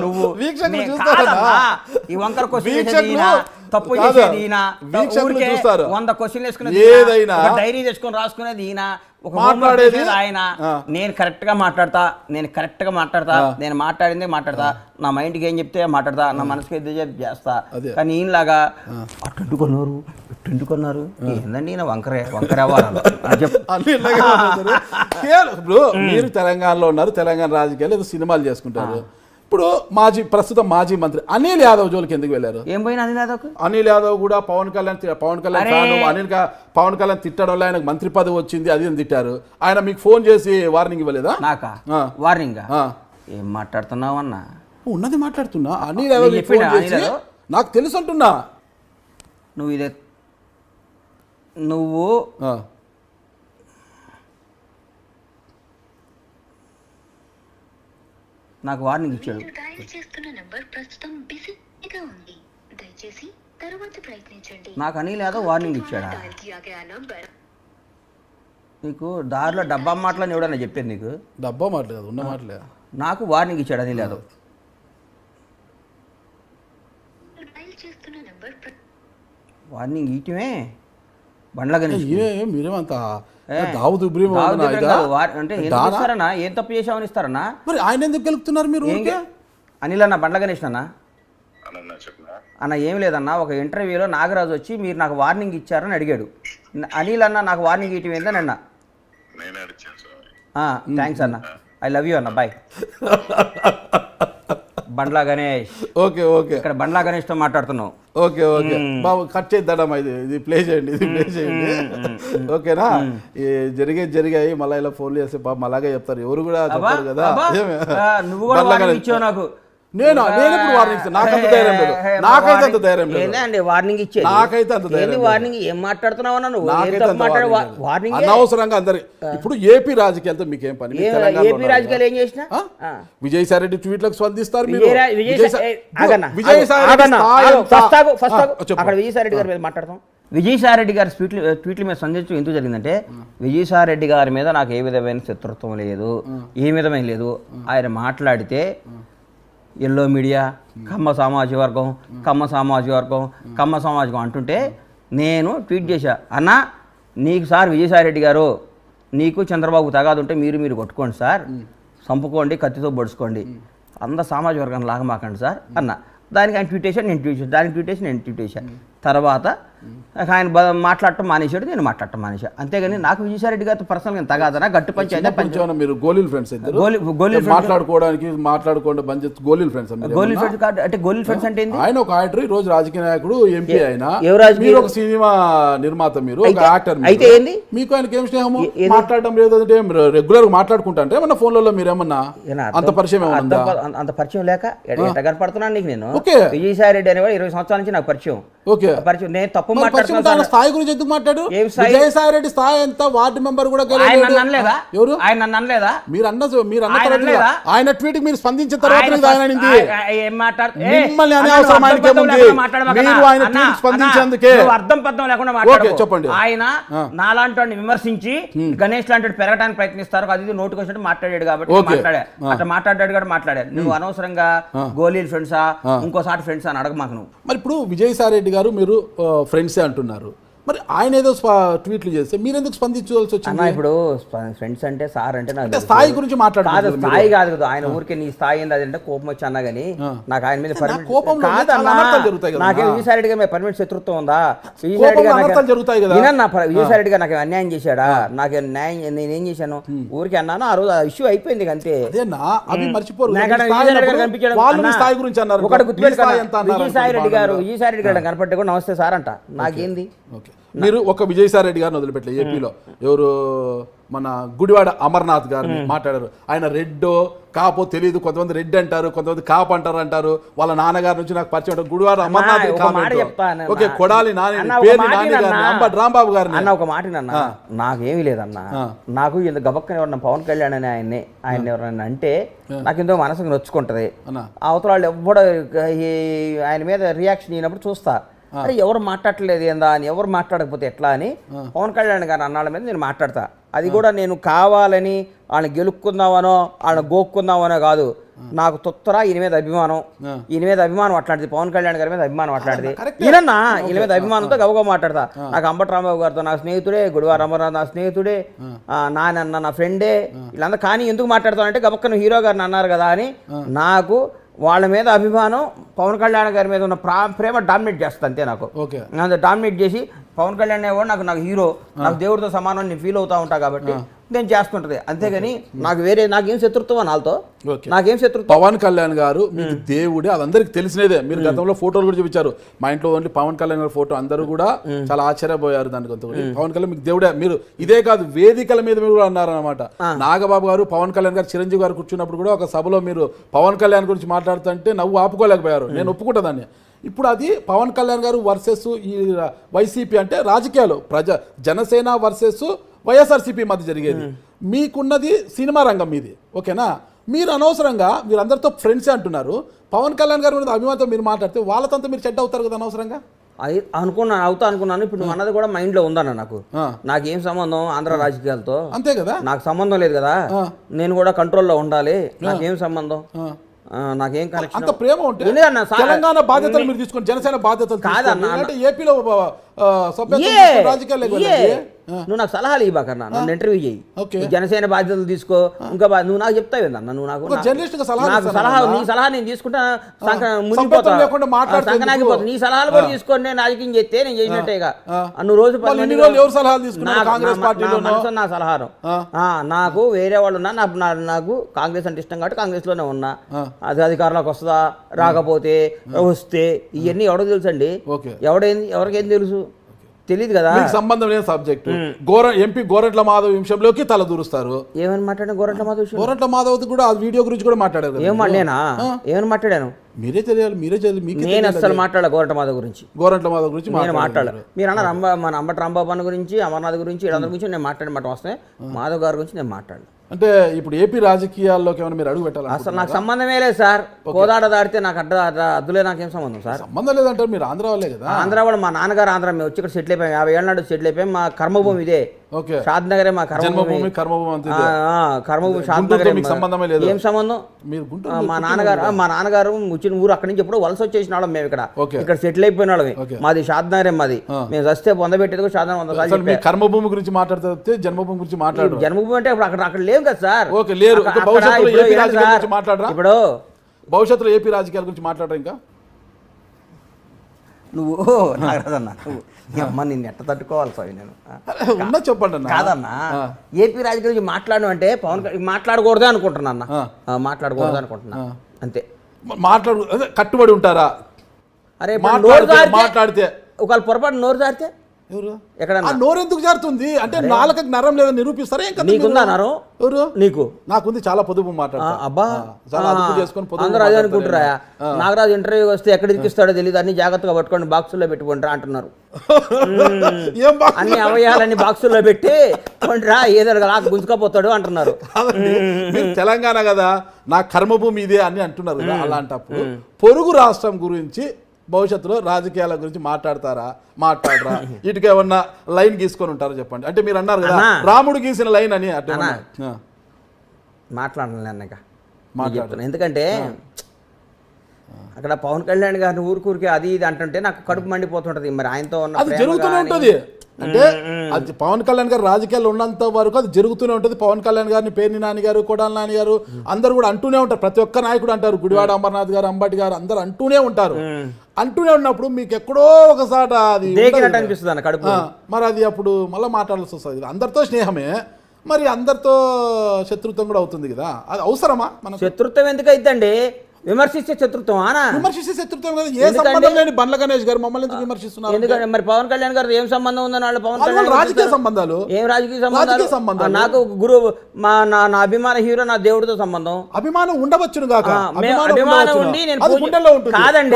నువ్వు. వీక్షకులు చూస్తారు. ఈ వంకర క్వశ్చన్ తప్పు చేసేది ఈయన. 100 క్వశ్చన్లు వేసుకునేది ఏదైనా డైరీ తెచ్చుకొని రాసుకునేది ఈయన. మాట్లాడేది ఆయన. నేను కరెక్ట్ గా మాట్లాడతా, నేను మాట్లాడిందే మాట్లాడతా. నా మైండ్కి ఏం చెప్తే మాట్లాడతా, నా మనసుకి ఏది చేస్తా. కానీ ఈయనలాగా అట్టుకున్నారు, ఇట్టుకున్నారు. ఏందండి ఈయన వంకర అవ్వాలి. ఇప్పుడు మీరు తెలంగాణలో ఉన్నారు, తెలంగాణ రాజకీయాలు ఏదో సినిమాలు చేసుకుంటారు. ఇప్పుడు ప్రస్తుతం మాజీ మంత్రి అనిల్ యాదవ్ జోలికి ఎందుకు వెళ్ళారు? ఏం పోయిన అనిల్ యాదవ్? అనిల్ యాదవ్ కూడా పవన్ కళ్యాణ్ పవన్ కళ్యాణ్ తిట్టడంలో ఆయనకు మంత్రి పదవి వచ్చింది, అది తిట్టారు. ఆయన మీకు ఫోన్ చేసి వార్నింగ్ ఇవ్వలేదా? నాకా వార్నింగ్? ఏం మాట్లాడుతున్నావు అన్న? ఉన్నది మాట్లాడుతున్నా. అనిల్ యాదవ్ ఫోన్ చేసి నాకు తెలుసు అంటున్నా. నువ్వు నాకు వార్నింగ్ ఇచ్చాడు. నాకు అనిల్ యాదవ్ వార్నింగ్ ఇచ్చాడా? నీకు దారిలో డబ్బా మాటలని ఎవడన్నా చెప్పాను నీకు? డబ్బా మాటలేదు, ఉన్న మాటలే. నాకు వార్నింగ్ ఇచ్చాడు అనిల్ యాదవ్. వార్నింగ్ ఇయటమే బండ్ల గణేష్. మీరేమంతా అంటే ఇస్తారన్నా? ఏం తప్పు చేసామని ఇస్తారన్నా? మరి ఆయన ఎందుకు గెలుపుతున్నారు మీరు? అనిల్ అన్న బండ్ల గణేష్ అన్న ఏం లేదన్నా, ఒక ఇంటర్వ్యూలో నాగరాజు వచ్చి మీరు నాకు వార్నింగ్ ఇచ్చారని అడిగాడు. అనిల్ అన్న నాకు వార్నింగ్ ఇవ్వటం ఏందని అన్న. థ్యాంక్స్ అన్న, ఐ లవ్ యూ అన్న, బాయ్. బండ్లా గణేష్. ఓకే ఓకే, ఇక్కడ బండ్లా గణేష్ తో మాట్లాడుతున్నావు. ఓకే ఓకే బాబు, కట్ చేద్దామా? ఇది ప్లే చేయండి, ఓకేనా? జరిగాయి మళ్ళీ ఇలా ఫోన్ చేస్తే బాబు అలాగే చెప్తారు, ఎవరు కూడా చెప్పారు కదా. నువ్వు కూడా వార్నింగ్ ఇచ్చావు నాకు. నేను ఇప్పుడు వార్నింగ్ ఇస్తాను. నాకైతే అంత ధైర్యం లేదు. వార్నింగ్ ఇచ్చేది నాకైతే అంత ధైర్యం. వార్నింగ్ ఏం మాట్లాడుతున్నావు అన్న నువ్వు? అనవసరంగా అందరి ఇప్పుడు ఏపీ రాజకీయాలతో మీకేం పని? ఏపీ రాజకీయాలు ఏం చేసినా విజయసాయి రెడ్డి ట్వీట్లకు స్పందిస్తారు. అక్కడ విజయసాయి రెడ్డి గారి మీద మాట్లాడతాం. విజయసాయి రెడ్డి గారి ట్వీట్ల మీద సందేశం ఎందుకు జరిగిందంటే, విజయసాయి రెడ్డి గారి మీద నాకు ఏ విధమైన శత్రుత్వం లేదు, ఏ విధమైన లేదు. ఆయన మాట్లాడితే ఎల్లో మీడియా, కమ్మ సామాజిక వర్గం అంటుంటే నేను ట్వీట్ చేశా, అన్న నీకు సార్ విజయసాయి రెడ్డి గారు, నీకు చంద్రబాబు తగాదుంటే మీరు కొట్టుకోండి సార్, చంపుకోండి, కత్తితో పొడుచుకోండి, అంత సామాజిక వర్గాన్ని లాగమాకండి సార్ అన్న. దానికి ఆయన ట్వీట్ చేశాను, నేను ట్వీట్ చేశాను. తర్వాత ఆయన మాట్లాడటం మానేశాడు, నేను మాట్లాడటం మానేశా. అంతేగాని నాకు విజయసాయి రెడ్డి గారితో పర్సనల్గా తగాదనా? గట్టి పంచాయతీ మీరు గోలీల ఫ్రెండ్స్ మాట్లాడుకోవడానికి గోలీల ఫ్రెండ్స్ అంటే గోలీల ఫ్రెండ్స్ అంటే ఆయన ఒక యాక్టర్, ఈ రోజు రాజకీయ నాయకుడు, ఎంపీ. ఆయన ఒక సినిమా నిర్మాత, మీరు ఒక యాక్టర్. అయితే ఏంది మీకు ఆయనకి ఏం స్నేహము? మాట్లాడడం లేదంటే రెగ్యులర్ గా మాట్లాడుకుంటా ఏమన్నా ఫోన్లలో మీరేమన్నా అంత పరిచయం? అంత పరిచయం లేక ఎట్ట కనపడుతున్నాను నీకు నేను? విజయసాయి రెడ్డి అనేవాడు 20 సంవత్సరాల నుంచి నాకు పరిచయం. ఓకే. పరిచయం. నేను తప్పు మరి పరిచయం ఉంటే ఆయన మాట్లాడుతున్నాను. స్థాయి గురించి ఎందుకు మాట్లాడు? ఏం స్థాయి? విజయసాయి రెడ్డి స్థాయి ఎంత? వార్డు మెంబర్ కూడా ఆయన గెలవలేడు. నన్ను అనలేదా? ఎవరు? ఆయన నన్ను అనలేదా? మీరు అన్న ఆయన తర్వాత అనలేదా? ఆయన ట్వీట్ మీరు స్పందించిన తర్వాత ఆయన ఇది ఆయన అనింది. ఏం మాట్లాడు? మిమ్మల్ని అనే అన్న, అవసరం నువ్వు ఆయనకి అర్థం ఏముంది? పర్థం లేకుండా మాట్లాడమాక మీరు ఆయన అన్న, ట్వీట్ స్పందించేందుకే. నువ్వు అర్థం పర్థం లేకుండా మాట్లాడు. ఓకే, చెప్పండి. ఆయన నాలాంటి వాడిని విమర్శించి గణేష్ లాంటి వాడు పెరగడానికి ప్రయత్నిస్తారు, అది నోటుకు వచ్చినట్టు మాట్లాడాడు కాబట్టి ఓకే. మాట్లాడా. అట్లా మాట్లాడాడు కాబట్టి మాట్లాడాడు. నువ్వు అనవసరంగా గోళీలు ఫ్రెండ్సా ఇంకోసారి ఫ్రెండ్స్ అని అడగ మాకు. నువ్వు మరి ఇప్పుడు విజయసాయి రెడ్డి గారు మీరు ఫ్రెండ్సే అంటున్నారు, మరి ఆయన ఏదో ట్వీట్లు చేస్తే మీరు ఎందుకు స్పందించాల్సి వచ్చింది? అన్న ఇప్పుడు ఫ్రెండ్స్ అంటే సార్ అంటే నాకు అంటే స్థాయి గురించి మాట్లాడుతున్నారు కాదు, స్థాయి కాదు కదా. ఆయన ఊరికే నీ స్థాయి ఏంది అది అంటే కోపం వచ్చి అన్నా కానీ నాకు ఆయన మీద కోపంలో చాలా అనర్థాలు జరుగుతాయి కదా. నాకేం విజయసాయి రెడ్డి గారి మీద పర్మినెంట్ శత్రుత్వం ఉందా? కోపంలో అనర్థాలు జరుగుతాయి కదా. విజయసాయి రెడ్డి గారు నాకు అన్యాయం చేశాడా? నాకు న్యాయం నేనేం చేశాను? ఊరికి అన్నాను, ఆ రోజు ఆ ఇష్యూ అయిపోయింది అంతే. అదేనా అవి మర్చిపోరు. విజయసాయి రెడ్డి గారు కనిపించాడు. వాళ్ళు మీ స్థాయి గురించి అన్నారు. ఒకటి గుర్తుపెట్టుకున్నా, మీ స్థాయి ఎంత అన్నారు? విజయసాయి రెడ్డి గారు కనపడ్డా కూడా నమస్తే సార్ అంట. నాకేంది? ఓకే, మీరు ఒక విజయసాయి రెడ్డి గారిని వదిలిపెట్టలేదు. ఏపీలో ఎవరు మన గుడివాడ అమర్నాథ్ గారిని మాట్లాడారు. ఆయన రెడ్డో కాపో తెలియదు, కొంతమంది రెడ్ అంటారు, కొంతమంది కాప్ అంటారు. వాళ్ళ నాన్నగారి నుంచి నాకు పరిచయం ఉంటారు. గుడివాడ అమర్నాథ్ ఓకే, కొడాలి నాని పేరు నాని గారిని, అంబటి రాంబాబు గారిని అన్న ఒక మాట అన్న, నాకేమీ లేదన్న. నాకు ఇంత గబక్కని ఎవరన్నా పవన్ కళ్యాణ్ అని ఆయన ఎవరన్నా అంటే నాకు ఎంతో మనసుకు నొచ్చుకుంటది. అవతల వాళ్ళు ఎవ్వడ ఆయన మీద రియాక్షన్ అయినప్పుడు చూస్తా, అరే ఎవరు మాట్లాడలేదు ఏందా అని, ఎవరు మాట్లాడకపోతే ఎట్లా అని పవన్ కళ్యాణ్ గారు అన్నాళ్ళ మీద నేను మాట్లాడతా. అది కూడా నేను కావాలని వాళ్ళని గెలుక్కుందామనో వాళ్ళని గోక్కుందామనో కాదు. నాకు తొత్తరా ఈయన మీద అభిమానం అట్లాంటిది. పవన్ కళ్యాణ్ గారి మీద అభిమానం అట్లాంటిది. ఈయన మీద అభిమానంతో గబగబా మాట్లాడతా. నాకు అంబటి రాంబాబు గారితో నా స్నేహితుడే, గుడివాడ అమర్నాథ్ నా స్నేహితుడే, నాన్న నా ఫ్రెండే, వీళ్ళంతా. కానీ ఎందుకు మాట్లాడతానంటే గబక్కను హీరో గారిని అన్నారు కదా అని నాకు వాళ్ళ మీద అభిమానం, పవన్ కళ్యాణ్ గారి మీద ఉన్న ప్రేమ డామినేట్ చేస్తా అంతే. నాకు డామినేట్ చేసి పవన్ కళ్యాణ్ అనేవాడు నాకు హీరో, నాకు దేవుడితో సమానం నేను ఫీల్ అవుతా ఉంటా కాబట్టి నేను చేస్తుంటది. అంతేగాని నాకేం శత్రుత్వం వాళ్ళతో, నాకేం శత్రుత్వం. పవన్ కళ్యాణ్ గారు మీకు దేవుడే, అది అందరికి తెలిసినదే. మీరు గతంలో ఫోటోలు కూడా చూపించారు. మా ఇంట్లో ఓన్లీ పవన్ కళ్యాణ్ గారి ఫోటో, అందరూ కూడా చాలా ఆశ్చర్యపోయారు దానికి. కొంత పవన్ కళ్యాణ్ మీకు దేవుడే. మీరు ఇదే కాదు, వేదికల మీద మీరు కూడా అన్నారనమాట. నాగబాబు గారు, పవన్ కళ్యాణ్ గారు, చిరంజీవి గారు కూర్చున్నప్పుడు కూడా ఒక సభలో మీరు పవన్ కళ్యాణ్ గురించి మాట్లాడుతుంటే నవ్వు ఆపుకోలేకపోయారు. నేను ఒప్పుకుంటా దాన్ని. ఇప్పుడు అది పవన్ కళ్యాణ్ గారు వర్సెస్ ఈ వైసీపీ అంటే రాజకీయాలు, జనసేన వర్సెస్ వైఎస్ఆర్సీపీ మధ్య జరిగేది. మీకున్నది సినిమా రంగం మీది, ఓకేనా? మీరు అనవసరంగా మీరు అందరితో ఫ్రెండ్సే అంటున్నారు. పవన్ కళ్యాణ్ గారి మీద అభిమానంతో మీరు మాట్లాడితే వాళ్ళతో మీరు చెడ్డ అవుతారు కదా అనవసరంగా. అది అనుకున్నాను. ఇప్పుడు నువ్వు అన్నది కూడా మైండ్ లో ఉందన్న. నాకేం సంబంధం ఆంధ్ర రాజకీయాలతో? అంతే కదా, నాకు సంబంధం లేదు కదా. నేను కూడా కంట్రోల్లో ఉండాలి. నాకేం సంబంధం? నాకేం కనెక్షన్? అంత ప్రేమ ఉంటే తెలంగాణ బాధ్యతలు మీరు తీసుకొని జనసేన బాధ్యతలు కాదన్న. ఏపీలో రాజకీయాలు నువ్వు నాకు సలహాలు ఇవ్వకన్నా, నన్ను ఇంటర్వ్యూ చేయి, జనసేన బాధ్యతలు తీసుకో. ఇంకా నువ్వు నాకు చెప్తావు ఏందన్న? నువ్వు నాకు సలహా, నీ సలహా నేను తీసుకుంటా సంకనాగిపోతా. నీ సలహాలు కూడా తీసుకొని నేను రాజకీయం చేస్తే నేను చేసినట్టేగా. నువ్వు రోజు నా సలహాలు నాకు వేరే వాళ్ళు ఉన్నా, నాకు కాంగ్రెస్ అంటే ఇష్టం కాబట్టి కాంగ్రెస్ లోనే ఉన్నా. అది అధికారంలోకి వస్తుందా రాకపోతే వస్తే ఇవన్నీ ఎవడో తెలుసు అండి. ఎవరికేం తెలుసు? తెలియదు కదా. సంబంధం లేని సబ్జెక్ట్. ఎంపీ గోరంట్ల మాధవ్ విషయంలోకి తల దూరుస్తారు. ఏమని మాట్లాడాను? గోరంట్ల మాధవ్ కూడా ఆ వీడియో గురించి కూడా మాట్లాడారు. ఏమని మాట్లాడాను? మీరే తెలియాలి. నేను అసలు మాట్లాడా గోరంట్ల మాధవ్ గురించి. నేను మాట్లాడాను. మీరు అన్నారు మన అంబటి రాంబాబు గురించి, అమర్నాథ్ గురించి, వీళ్ళందరి గురించి నేను మాట్లాడమాట వస్తాయి. మాధవ్ గారి గురించి నేను మాట్లాడాను. అంటే ఇప్పుడు ఏపీ రాజకీయాల్లోకి ఏమైనా మీరు అడుగు పెట్టాలి? అసలు నాకు సంబంధమే లేదు సార్. కోదాడ దాడితే నాకు అద్దులే, నాకేం సంబంధం సార్? సంబంధం లేదంటారు. మీరు ఆంధ్ర వాళ్ళే కదా. ఆంధ్ర వాళ్ళు, మా నాన్నగారు ఆంధ్ర, మేము వచ్చి ఇక్కడ సెటిల్ అయిపోయాం. 50 ఏళ్ళ నాడు సెటిల్ అయిపోయాం. మా కర్మభూమి ఇదే, షాద్ నగరే మా కర్మభూమి. షాద్ నగర్ సంబంధమే లేదు. ఏం సంబంధం? మా నాన్నగారు వచ్చిన ఊరు అక్కడి నుంచి ఎప్పుడు వలస వచ్చేసిన వాళ్ళం. మేము ఇక్కడ సెటిల్ అయిపోయిన వాళ్ళమే. మాది షాద్ నగరే. మాది మేము వస్తే పొందబెట్టేది కూడా షాద్ నగర్. కర్మభూమి గురించి మాట్లాడితే జన్మభూమి గురించి మాట్లాడు. జన్మభూమి అంటే అక్కడ లేవు కదా సార్. ఇప్పుడు భవిష్యత్తులో ఏపీ రాజకీయాల గురించి మాట్లాడరా? ఇంకా నువ్వు అమ్మ నిన్ను ఎట్ట తట్టుకోవాలి సార్? నేను చెప్పండి కాదన్నా, ఏపీ రాజకీయాల గురించి మాట్లాడడం అంటే పవన్ మాట్లాడకూడదే అనుకుంటున్నా అన్న. మాట్లాడకూడదు అనుకుంటున్నా అంతే. కట్టుబడి ఉంటారా? అరే మాట్లాడితే ఒకవేళ పొరపాటు నోరు జారితే ఎవరు ఎక్కడ ఆ నోరెందుకు జారుతుంది అంటే నాలుకకి నరం లేదని నిరూపిస్తారా ఏం కదా నీకుందా నరం? ఎవరు నీకు? నాకుంది, చాలా పొదుపు మాట్లాడతా. అబ్బా చాలా అదుపు చేసుకొని పొదుపు అందరూ అదే మాట్లాడతా అనుకుంటారా? నాగరాజు ఇంటర్వ్యూ వస్తే ఎక్కడ ఇరికిస్తాడో తెలియదు, అన్ని జాగ్రత్తగా పట్టుకొని బాక్సుల్లో పెట్టుకుంటారా అంటున్నారు. ఏం బాగా అన్ని అవయాలన్నీ బాక్సుల్లో పెట్టి కొండ్రా ఏదో నాకు గుంజుకపోతాడు అంటున్నారు. మీరు తెలంగాణ కదా, నా కర్మభూమి ఇదే అని అంటున్నారు కదా. అలాంటప్పుడు పొరుగు రాష్ట్రం గురించి భవిష్యత్తులో రాజకీయాల గురించి మాట్లాడరా ఇటుక ఏమన్నా లైన్ గీసుకొని ఉంటారో చెప్పండి. అంటే మీరు అన్నారు కదా రాముడు గీసిన లైన్ అని, అట్లా మాట్లాడాలి అన్నగా చెప్తున్నా. ఎందుకంటే అక్కడ పవన్ కళ్యాణ్ గారిని ఊరికే అది ఇది అంటుంటే నాకు కడుపు మండిపోతుంటది. మరి ఆయనతో ఉన్న అది జరుగుతూనే ఉంటుంది. అంటే అది పవన్ కళ్యాణ్ గారు రాజకీయాల్లో ఉన్నంత వరకు అది జరుగుతూనే ఉంటుంది. పవన్ కళ్యాణ్ గారిని పేర్ని నాని గారు, కొడాలి నాని గారు అందరూ కూడా అంటూనే ఉంటారు. ప్రతి ఒక్క నాయకుడు అంటారు, గుడివాడ అమర్నాథ్ గారు, అంబటి గారు అందరూ అంటూనే ఉంటారు. అంటూనే ఉన్నప్పుడు మీకు ఎక్కడో ఒకసారి అది అనిపిస్తుంది అన్న కడుపు. మరి అది అప్పుడు మళ్ళీ మాట్లాడాల్సి వస్తుంది. అందరితో స్నేహమే, మరి అందరితో శత్రుత్వం కూడా అవుతుంది కదా. అది అవసరమా? మన శత్రుత్వం ఎందుకు అయిద్దండి? విమర్శిస్తే శత్రుత్వం విమర్శిస్తే శత్రుత్వం కదా. ఏ సంబంధం లేని బండ్ల గణేష్ గారు మమ్మల్ని ఎందుకు విమర్శిస్తున్నారు? ఎందుకంటే మరి పవన్ కళ్యాణ్ గారు ఏం సంబంధం ఉందని వాళ్ళు పవన్ కళ్యాణ్ రాజకీయ సంబంధాలు. ఏం రాజకీయ సంబంధాలు? నాకు గురువు నా అభిమాన హీరో నా దేవుడితో సంబంధం. అభిమానం ఉండవచ్చును కాక, అభిమానం ఉండి నేను కాదండి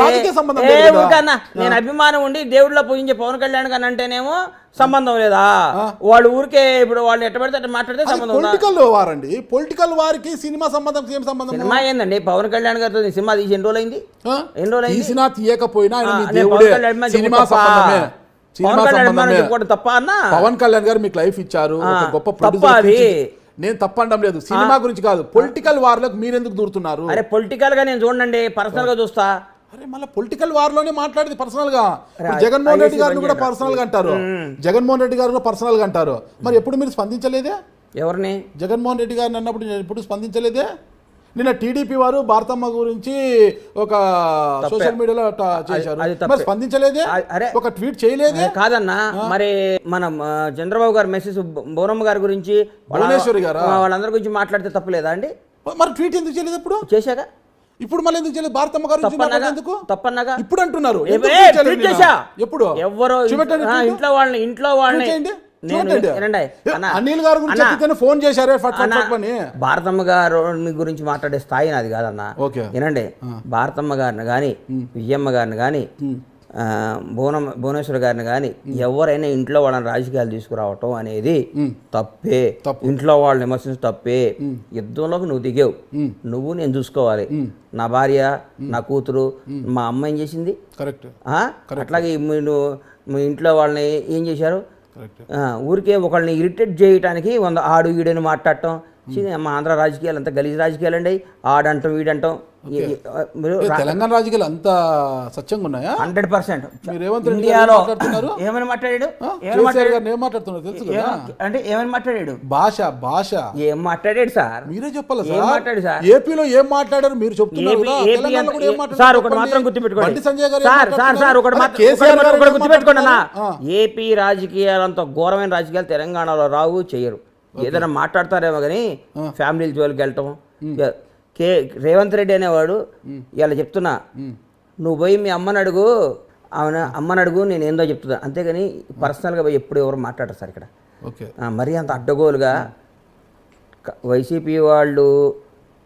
నేను అభిమానం ఉండి దేవుడిలో పూజించే పవన్ కళ్యాణ్ గారు అంటేనేమో సంబంధం లేదా? వాళ్ళు ఊరికే ఇప్పుడు వాళ్ళు ఎట్ట పడితే అట్లా మాట్లాడితే సంబంధం. పొలిటికల్ వారండి, పొలిటికల్ వారికి సినిమా సంబంధం ఏం సంబంధం? సినిమా ఏందండి? పవన్ కళ్యాణ్ గారితో సినిమా తీసి ఎన్ని రోజులు అయింది? తీసినా తీయకపోయినా తప్ప అన్న. పవన్ కళ్యాణ్ గారు మీకు లైఫ్ ఇచ్చారు, గొప్ప ప్రొడ్యూసర్. నేను తప్పండం లేదు, సినిమా గురించి కాదు. పొలిటికల్ వార్లకు మీరెందుకు దూరుతున్నారు? అరే పొలిటికల్ గా నేను చూడండి, పర్సనల్ గా చూస్తా. అరే మళ్ళీ పొలిటికల్ వార్ లోనే మాట్లాడేది పర్సనల్ గా. జగన్మోహన్ రెడ్డి గారిని కూడా పర్సనల్ గా అంటారు, జగన్మోహన్ రెడ్డి గారు పర్సనల్ గా అంటారు. మరి ఎప్పుడు మీరు స్పందించలేదే? ఎవరిని? జగన్మోహన్ రెడ్డి గారిని అన్నప్పుడు నేను ఎప్పుడు స్పందించలేదే. నిన్న టీడీపీ వారు భారతమ్మ గురించి ఒక సోషల్ మీడియాలో చేశారు, మరి స్పందించలేదే, ఒక ట్వీట్ చేయలేదే. కాదన్నా, మరి మనం చంద్రబాబు గారు మెసేజ్ బోనమ్మ గారి గురించి, భువనేశ్వరి గారు వాళ్ళందరి గురించి మాట్లాడితే తప్పలేదా అండి? మరి ట్వీట్ ఎందుకు చేయలేదు? ఇప్పుడు చేశాక ఇప్పుడు మళ్ళీ ఎందుకు చేయలేదు? భారతమ్మ గారు ఎందుకు తప్పన్నగా ఇప్పుడు అంటున్నారు? ఎప్పుడు ఎవరో ఇంట్లో వాళ్ళని అనిల్ గారు గురించి ఫోన్ చేశారే భారతమ్మ గారు గురించి మాట్లాడే స్థాయి నాది కాదన్న. ఏనండి, భారతమ్మ గారిని కానీ, విజయమ్మ గారిని కానీ, భువనేశ్వర్ గారిని కానీ ఎవరైనా ఇంట్లో వాళ్ళని రాజకీయాలు తీసుకురావటం అనేది తప్పే. ఇంట్లో వాళ్ళని విమర్శించడం తప్పే. యుద్ధంలోకి నువ్వు దిగావు, నువ్వు నేను చూసుకోవాలి. నా భార్య, నా కూతురు, మా అమ్మ ఏం చేసింది? కరెక్ట్. అట్లాగే మీ ఇంట్లో వాళ్ళని ఏం చేశారు? ఊరికే ఒకళ్ళని ఇరిటేట్ చేయడానికి ఆడు ఈడని మాట్లాడటం. మా ఆంధ్ర రాజకీయాలు అంతా గలీజ్ రాజకీయాలు అండి. ఆడంటాం వీడంటాం. తెలంగాణ రాజకీయాలు అంతా సత్యంగా ఉన్నాయా? 100%. ఇండియాలో ఏమని మాట్లాడాడు? అంటే ఏమని మాట్లాడాడు? భాష ఏం మాట్లాడాడు సార్? మీరే చెప్పాలి సార్. ఏపీలో ఏం మాట్లాడారు మీరు చెప్తున్నారు. సార్ ఒకటి మాత్రం గుర్తుపెట్టుకోండి సార్, ఒకటి గుర్తుపెట్టుకోండి అన్న. ఏపీ రాజకీయాలంత ఘోరమైన రాజకీయాలు తెలంగాణలో రావు, చేయరు. ఏదైనా మాట్లాడతారేమో కానీ ఫ్యామిలీ జోలికి వెళ్ళటం. రేవంత్ రెడ్డి అనేవాడు ఇలా చెప్తున్నా, నువ్వు పోయి మీ అమ్మని అడుగు, అమ్మని అడుగు, నేను ఏందో చెప్తున్నా. అంతేగాని పర్సనల్గా పోయి ఎప్పుడు ఎవరు మాట్లాడరు సార్ ఇక్కడ. మరీ అంత అడ్డగోలుగా వైసీపీ వాళ్ళు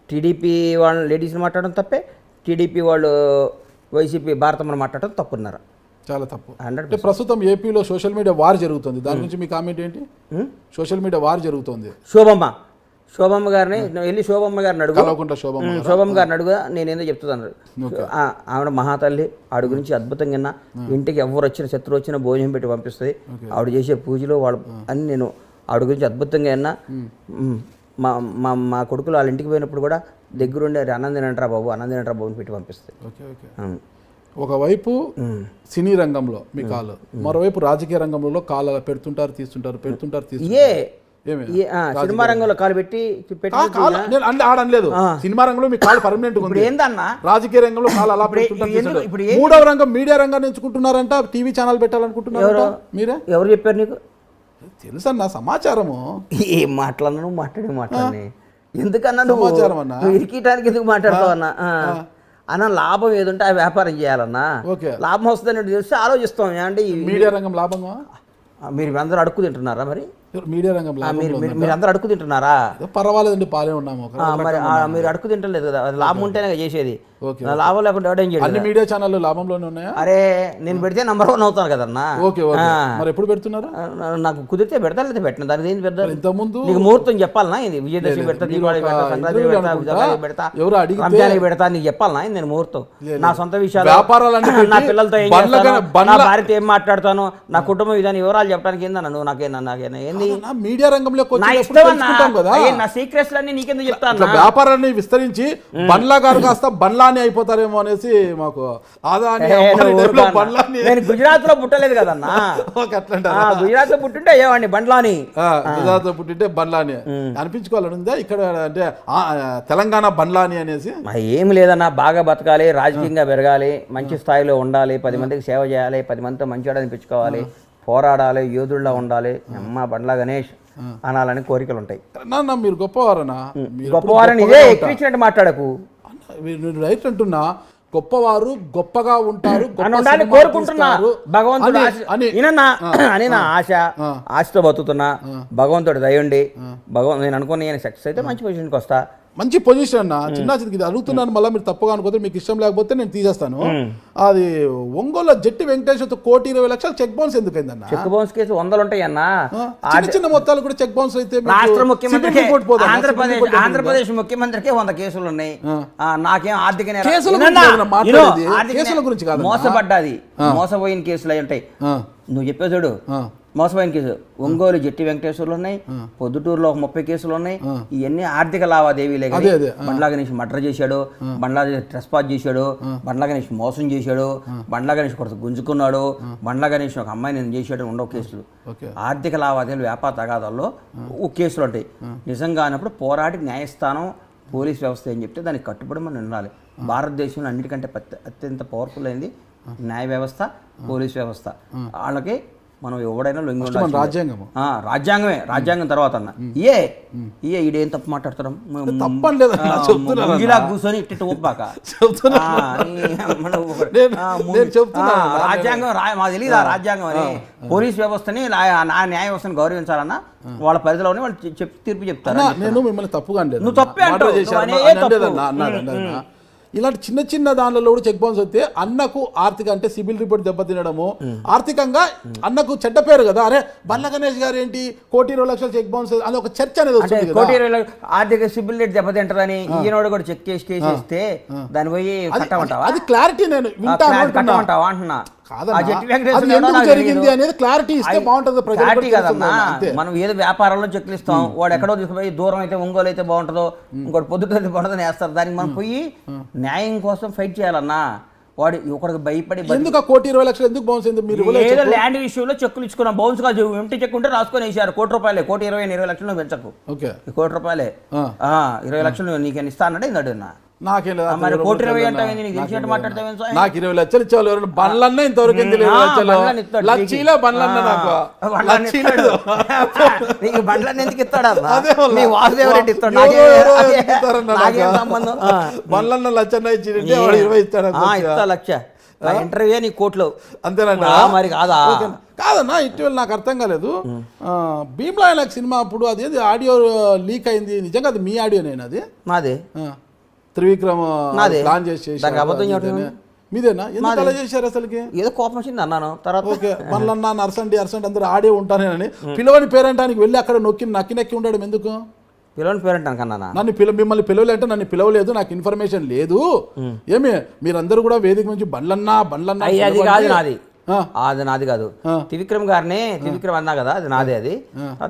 టీడీపీ వాళ్ళు లేడీస్ని మాట్లాడడం తప్పే, టీడీపీ వాళ్ళు వైసీపీ భారతమ్మని మాట్లాడడం తప్పున్నారు. చాలా తప్పు. అంటే ప్రస్తుతం ఏపీలో సోషల్ మీడియా వార్ జరుగుతుంది, దాని గురించి మీ కామెంట్ ఏంటి? సోషల్ మీడియా వార్ జరుగుతుంది. శోభమ్మ గారిని వెళ్ళి శోభమ్మ గారిని అడుగు, శోభమ్మ గారిని అడుగు, నేనేందో చెప్తున్నాను. ఆవిడ మహాతల్లి, ఆవిడ గురించి అద్భుతంగా విన్నా. ఇంటికి ఎవరు వచ్చిన శత్రువు వచ్చినా భోజనం పెట్టి పంపిస్తుంది. ఆవిడ చేసే పూజలు వాళ్ళు అన్ని నేను ఆవిడ గురించి అద్భుతంగా విన్నా. మా కొడుకులు వాళ్ళ ఇంటికి పోయినప్పుడు కూడా దగ్గరుండే అన్నం తినంటారా బాబు, అన్నం తినంటారా బాబుని పెట్టి పంపిస్తుంది. ఒకవైపు సినీ రంగంలో మీ కాలు, మరోవైపు రాజకీయ రంగంలో కాలు పెడుతుంటారు తీస్తుంటారు. సినిమా రంగంలో కాలు పెట్టి ఆడలేదు. సినిమా రంగంలో మీ కాలు పర్మనెంట్ ఉంది. ఏందన్నా రాజకీయ రంగంలో కాలు అలా పెడుతుంటారు. మూడవ రంగం మీడియా రంగాన్ని ఎంచుకుంటున్నారంట, టీవీ ఛానల్ పెట్టాలనుకుంటున్నారు. మీరే ఎవరు చెప్పారు నీకు? తెలుసన్నా సమాచారము. ఏం మాట్లాడినా మాట్లాడి ఎందుకన్నా నువ్వు ఇరికిటానికి ఎందుకు మాట్లాడతావు అన్నా? అన్న లాభం ఏదుంటే ఆ వ్యాపారం చేయాలన్నా. లాభం వస్తుందని తెలిసి ఆలోచిస్తాం. అంటే మీడియా రంగం లాభంగా మీరు అందరూ అడుక్కు తింటున్నారా మరి? మీడియా రంగంలో మీరు అందరూ అడుక్కు తింటున్నారా? పర్వాలేదండి, పాలే ఉన్నాము. మరి మీరు అడుక్కు తింటలేదు కదా, అది లాభం ఉంటేనే చేసేది. లాభం లేకుండా ఎవడేం చేయడు. అన్ని మీడియా ఛానళ్ళు లాభంలోనే ఉన్నాయా? అరే నేను పెడితే నంబర్ 1 అవుతాను కదన్నా. ఓకే, మరి ఎప్పుడు పెడుతున్నారు? నాకు కుదిరితే పెడతా, లేదా పెట్టిన దానికి ఏం పెడతా. ఇంతకుముందు నీకు ముహూర్తం చెప్పాలనా? ఇది విజయదశమి పెడతా, దీపావళి పెడతా, సంక్రాంతి పెడతా, ఉగాది పెడతా, రంజాన్ పెడతా, నీకు చెప్పాలనా నేను ముహూర్తం? నా సొంత విషయాలు, నా పిల్లలతో ఏం చేస్తాను, నా భార్యతో ఏం మాట్లాడతాను, నా కుటుంబం ఇదని వివరాలు చెప్పడానికి ఏందన్నా నువ్వు? నాకేనా ఏంది మీడియా రంగంలో నా ఇష్టం కదా, నా సీక్రెట్స్ అన్ని నీకెందుకు చెప్తాను? వ్యాపారాన్ని విస్తరించి బండ్లా గారు కాస్త బండ్లాని అయిపోతారేమో అనేసి మాకు నేను గుజరాత్ లో పుట్టలేదు కదన్నా. గుజరాత్ లో పుట్టింటే అయ్యేవాడిని బండ్లాని. గుజరాత్ లో పుట్టింటే బండ్లాని అనిపించుకోవాలని ఉందా ఇక్కడ? అంటే తెలంగాణ బండ్లాని అనేసి ఏమి లేదన్నా. బాగా బతకాలి, రాజకీయంగా పెరగాలి, మంచి స్థాయిలో ఉండాలి, 10 మందికి సేవ చేయాలి, 10 మందితో మంచివాడు అనిపించుకోవాలి, పోరాడాలి, యోధుల్లా ఉండాలి, అమ్మ బండ్లా గణేష్ అనాలని కోరికలు ఉంటాయి. మీరు గొప్పవారనా? గొప్పవారని ఇదే ఎక్కించినట్టు మాట్లాడకు. రైట్ అంటున్నా, గొప్పవారు గొప్పగా ఉంటారు కోరుకుంటున్నా. భగవంతుడు అని నా ఆశతో బతుకుతున్నా. భగవంతుడు దయండి. నేను అనుకుని నేను సక్సెస్ అయితే మంచి పొజిషన్కి వస్తా. మంచి పొజిషన్ అన్న. చిన్న ఇది అడుగుతున్నాను, మళ్ళీ మీరు తప్పుగా అనుకోతే, మీకు ఇష్టం లేకపోతే నేను తీసేస్తాను. అది ఒంగోలు జట్టి వెంకటేశ్వర 1,20,00,000 చెక్ బౌన్స్ ఎందుకైందన్న? చెక్ బౌన్స్ కేసు 100 ఉంటాయన్నా. చిన్న చిన్న మొత్తాలు కూడా చెక్ బౌన్స్ అయితే రాష్ట్ర ముఖ్యమంత్రి ఆంధ్రప్రదేశ్ ముఖ్యమంత్రికి 100 కేసులు ఉన్నాయి. నాకేం ఆర్థిక గురించి కాదు, మోసపడ్డాది, మోసపోయిన కేసులు అయి ఉంటాయి. నువ్వు చెప్పే చూడు, మోసపోయిన కేసు ఒంగోలు జట్టి వెంకటేశ్వర్లు ఉన్నాయి, పొద్దుటూరులో 30 కేసులు ఉన్నాయి. ఇవన్నీ ఆర్థిక లావాదేవీలే. బండ్లా గణేష్ మర్డర్ చేశాడు, బండ్లా ట్రెస్పాస్ చేశాడు, బండ్లా గణేష్ మోసం చేశాడు, బండ్లా గణేష్ కొడుకు గుంజుకున్నాడు, బండ్లా గణేష్ ఒక అమ్మాయి నేను చేశాడు, ఉండవు కేసులు. ఆర్థిక లావాదేవీలు, వ్యాపార తగాదాల్లో కేసులు ఉంటాయి. నిజంగా అన్నప్పుడు పోరాడి న్యాయస్థానం, పోలీస్ వ్యవస్థ ఏం చెప్తే దానికి కట్టుబడి మనం ఉండాలి. భారతదేశంలో అన్నిటికంటే అత్యంత పవర్ఫుల్ అయింది న్యాయ వ్యవస్థ, పోలీస్ వ్యవస్థ. వాళ్ళకి మనం ఎవడైనా లొంగి ఉండాలి. రాజ్యాంగమే, రాజ్యాంగం తర్వాత అన్న ఈడేం తప్పు మాట్లాడతాం, ఇలా కూర్చొని ఇట్టు ఒప్పాక రాజ్యాంగం మాకు తెలియదు. ఆ రాజ్యాంగం అని పోలీస్ వ్యవస్థని, న్యాయ వ్యవస్థని గౌరవించాలన్నా వాళ్ళ పరిధిలోనే వాళ్ళు తీర్పు చెప్తారు. నేను మిమ్మల్ని తప్పుగా నువ్వు తప్పే అంటావు. ఇలాంటి చిన్న చిన్న దానిలో కూడా చెక్ బౌన్స్ వస్తే అన్నకు ఆర్థిక అంటే సిబిల్ రిపోర్ట్ దెబ్బతినడము, ఆర్థికంగా అన్నకు చెడ్డ పేరు కదా. అరే బండ్ల గణేష్ గారు ఏంటి 1,20,00,000 చెక్ బౌన్స్ అని ఒక చర్చ అనేది వస్తుంది. 1,20,00,000 ఆర్థిక సిబిల్ రేట్ దెబ్బతింటారని ఈయనోడు కూడా చెక్ చేస్తే దాని పోయి కట్టమంటావా? అది క్లారిటీ నేను కట్టమంటావా అంటున్నా. జరిగింది అనేది క్లారిటీ ఇస్తే బాగుంటుంది. మనం ఏదో వ్యాపారంలో చెక్లు ఇస్తాం, వాడు ఎక్కడో తీసుకుపోయి దూరం అయితే ఒంగోలు అయితే బాగుంటుందో, ఇంకోటి పొద్దుట అయితే బాగుంటుందని వేస్తారు. దానికి మనం పోయి న్యాయం కోసం ఫైట్ చేయాలన్నా. వాడు ఒకడికి భయపడి ఎందుకు 1,20,00,000 ఎందుకు బౌన్స్ అయింది? మీరు ఏదో ల్యాండ్ విషయంలో చెక్కులు ఇచ్చుకున్నాం, బౌన్స్ కాదు, ఎంటీ చెక్ ఉంటే రాసుకొని వేసారు. ₹1,20,000, 1,20,000 పెంచకు, ₹1,20,000 20,00,000 నీకు ఇస్తా అన్నాడు. ఇందడున్నా నాకేం లేదు. మరి 1,20,000 అంటే నీకు తెలిసినట్టు మాట్లాడతావు. నాకు 20,00,000 ఇచ్చేవాళ్ళు బండ్లన్న ఇంతవరకు లక్షీలో బండ్లన్న నీకు బండ్లన్న ఎందుకు ఇస్తాడా? వాసుదేవరెడ్డి ఇస్తాడు, సంబంధం. బండ్లన్న లక్షన్న ఇచ్చి 20 ఇస్తాడు. ఇస్తా లక్ష ఇంటర్వ్యూ నీ కోర్టులో అంతేనా? మరి కాదా? కాదన్నా, ఇటీవల నాకు అర్థం కాలేదు. భీమ్లా నాకు సినిమా అప్పుడు అదేది ఆడియో లీక్ అయింది, నిజంగా అది మీ ఆడియోనేనా? అది నాదే. త్రివిక్రమ్ ప్లాన్ చేసి మీదేనా? ఎందుకు అలా చేశారు? అసలుకి ఏదో కోపం వచ్చింది అన్నాను. తర్వాత ఓకే మళ్ళీ అరసండి అందరూ ఆడే ఉంటానేనని పిలవని పేరెంటానికి వెళ్ళి అక్కడ నక్కి ఉండడం ఎందుకు? పిలవని పేరెంటానికి అన్నా నన్ను మిమ్మల్ని పిలవలేంటే నన్ను పిలవలేదు, నాకు ఇన్ఫర్మేషన్ లేదు. ఏమి మీరందరూ కూడా వేదిక నుంచి బండ్లన్నా అది కాదు నాది, అది నాది కాదు. త్రివిక్రమ్ గారిని త్రివిక్రమ్ అన్నా కదా, అది నాదే. అది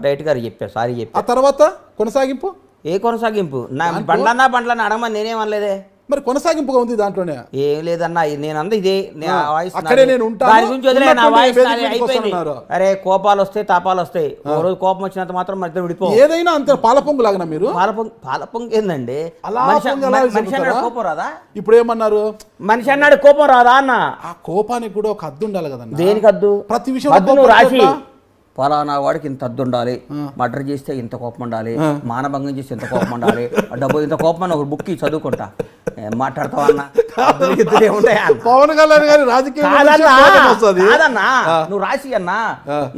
డైరెక్ట్ గారు చెప్పారు, సారీ చెప్పారు. ఆ తర్వాత కొనసాగింపు ఏ కొనసాగింపు? నా బండ్లన్నా అడగమని నేనేమనలేదే. మరి కొనసాగింపుగా ఉంది దాంట్లోనే. ఏం లేదన్నా, నేను అంద ఇదే అక్కడే నేను దాని గురించి అయిపోయింది. అరే కోపాలు వస్తాయి, తాపాలు వస్తాయి. ఓ రోజు కోపం వచ్చినంత మాత్రం మన ఇద్దరు విడిపో. ఏదైనా అంత పాలపొంగు లాగా మీరు. పాలపొంగు ఏందండి? మనిషి అన్నాడు కోపం రాదా? ఇప్పుడు ఏమన్నారు? మనిషి అన్నాడు కోపం రాదా అన్న? ఆ కోపానికి కూడా ఒక హద్దు ఉండాలి కదన్నా. దేనికి హద్దు? ప్రతి విషయం రాసి ఫలానా వాడికి ఇంత అద్దు ఉండాలి, మర్డర్ చేస్తే ఇంత కోపం ఉండాలి, మానభంగం చేస్తే ఇంత కోపం ఉండాలి, డబ్బు ఇంత కోపం అని ఒక బుక్ చదువుకుంటా. ఏం మాట్లాడతావు అన్న? పవన్ కళ్యాణ్ గారి కాదన్నా, నువ్వు రాసి అన్నా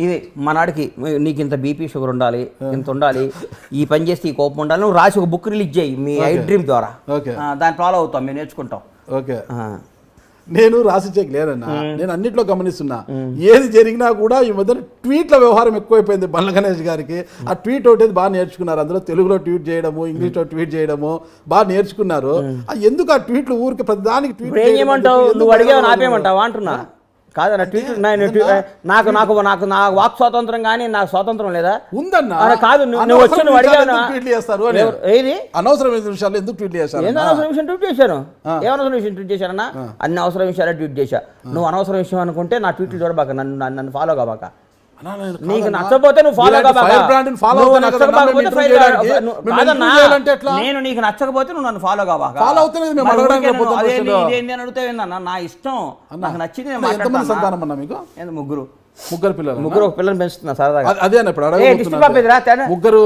ఇది మనాడికి నీకు ఇంత బీపీ షుగర్ ఉండాలి, ఇంత ఉండాలి, ఈ పని చేస్తే ఈ కోపం ఉండాలి, నువ్వు రాసి ఒక బుక్ రిలీజ్ చేయి మీ ఐ డ్రీమ్ ద్వారా. దాన్ని ఫాలో అవుతాం, మేము నేర్చుకుంటాం. ఓకే, నేను రాసిచ్చేకి లేదన్నా, నేను అన్నిట్లో గమనిస్తున్నా. ఏది జరిగినా కూడా ఈ మధ్య ట్వీట్ల వ్యవహారం ఎక్కువైపోయింది బండ్ల గణేష్ గారికి. ఆ ట్వీట్ ఒకటి బాగా నేర్చుకున్నారు, అందులో తెలుగులో ట్వీట్ చేయడము, ఇంగ్లీష్లో ట్వీట్ చేయడము బాగా నేర్చుకున్నారు. ఎందుకు ఆ ట్వీట్లు ఊరికి ప్రతిదానికి ట్వీట్ ఏమంటావు? నువ్వు అడిగావు నాపేమంటావా అంటున్నా. కాదన్న ట్వీట్ నాకు నాకు నాకు నా వాక్ స్వాతంత్రం కానీ నాకు స్వాతంత్రం లేదా? ఉందన్నా. కాదు, నువ్వు వచ్చి నువ్వు అడిగావు ట్వీట్ చేస్తారు ఏది అనవసరమైన విషయాలు ఎందుకు ట్వీట్ చేస్తారు? ఏదో అవసరం విషయం ట్వీట్ చేశాను. ఏమనవసరం విషయం ట్వీట్ చేశానన్నా? అన్ని అవసరం విషయాలే ట్వీట్ చేశా. నువ్వు అనవసరం విషయం అనుకుంటే నా ట్వీట్లు చూడబాక, నన్ను ఫాలో కాబాక. నీకు నచ్చకపోతే నువ్వు ఫాలో నేను నీకు నచ్చకపోతే నువ్వు నన్ను ఫాలో కాబాక. ఇదేంటి అని అడుగుతావేందన్నా? నా ఇష్టం, నాకు నచ్చింది. ముగ్గురు పిల్లలు, ముగ్గురు ఒక పిల్లలు పెంచుతున్నా సరదాగా. అదే ఇప్పుడు ముగ్గురు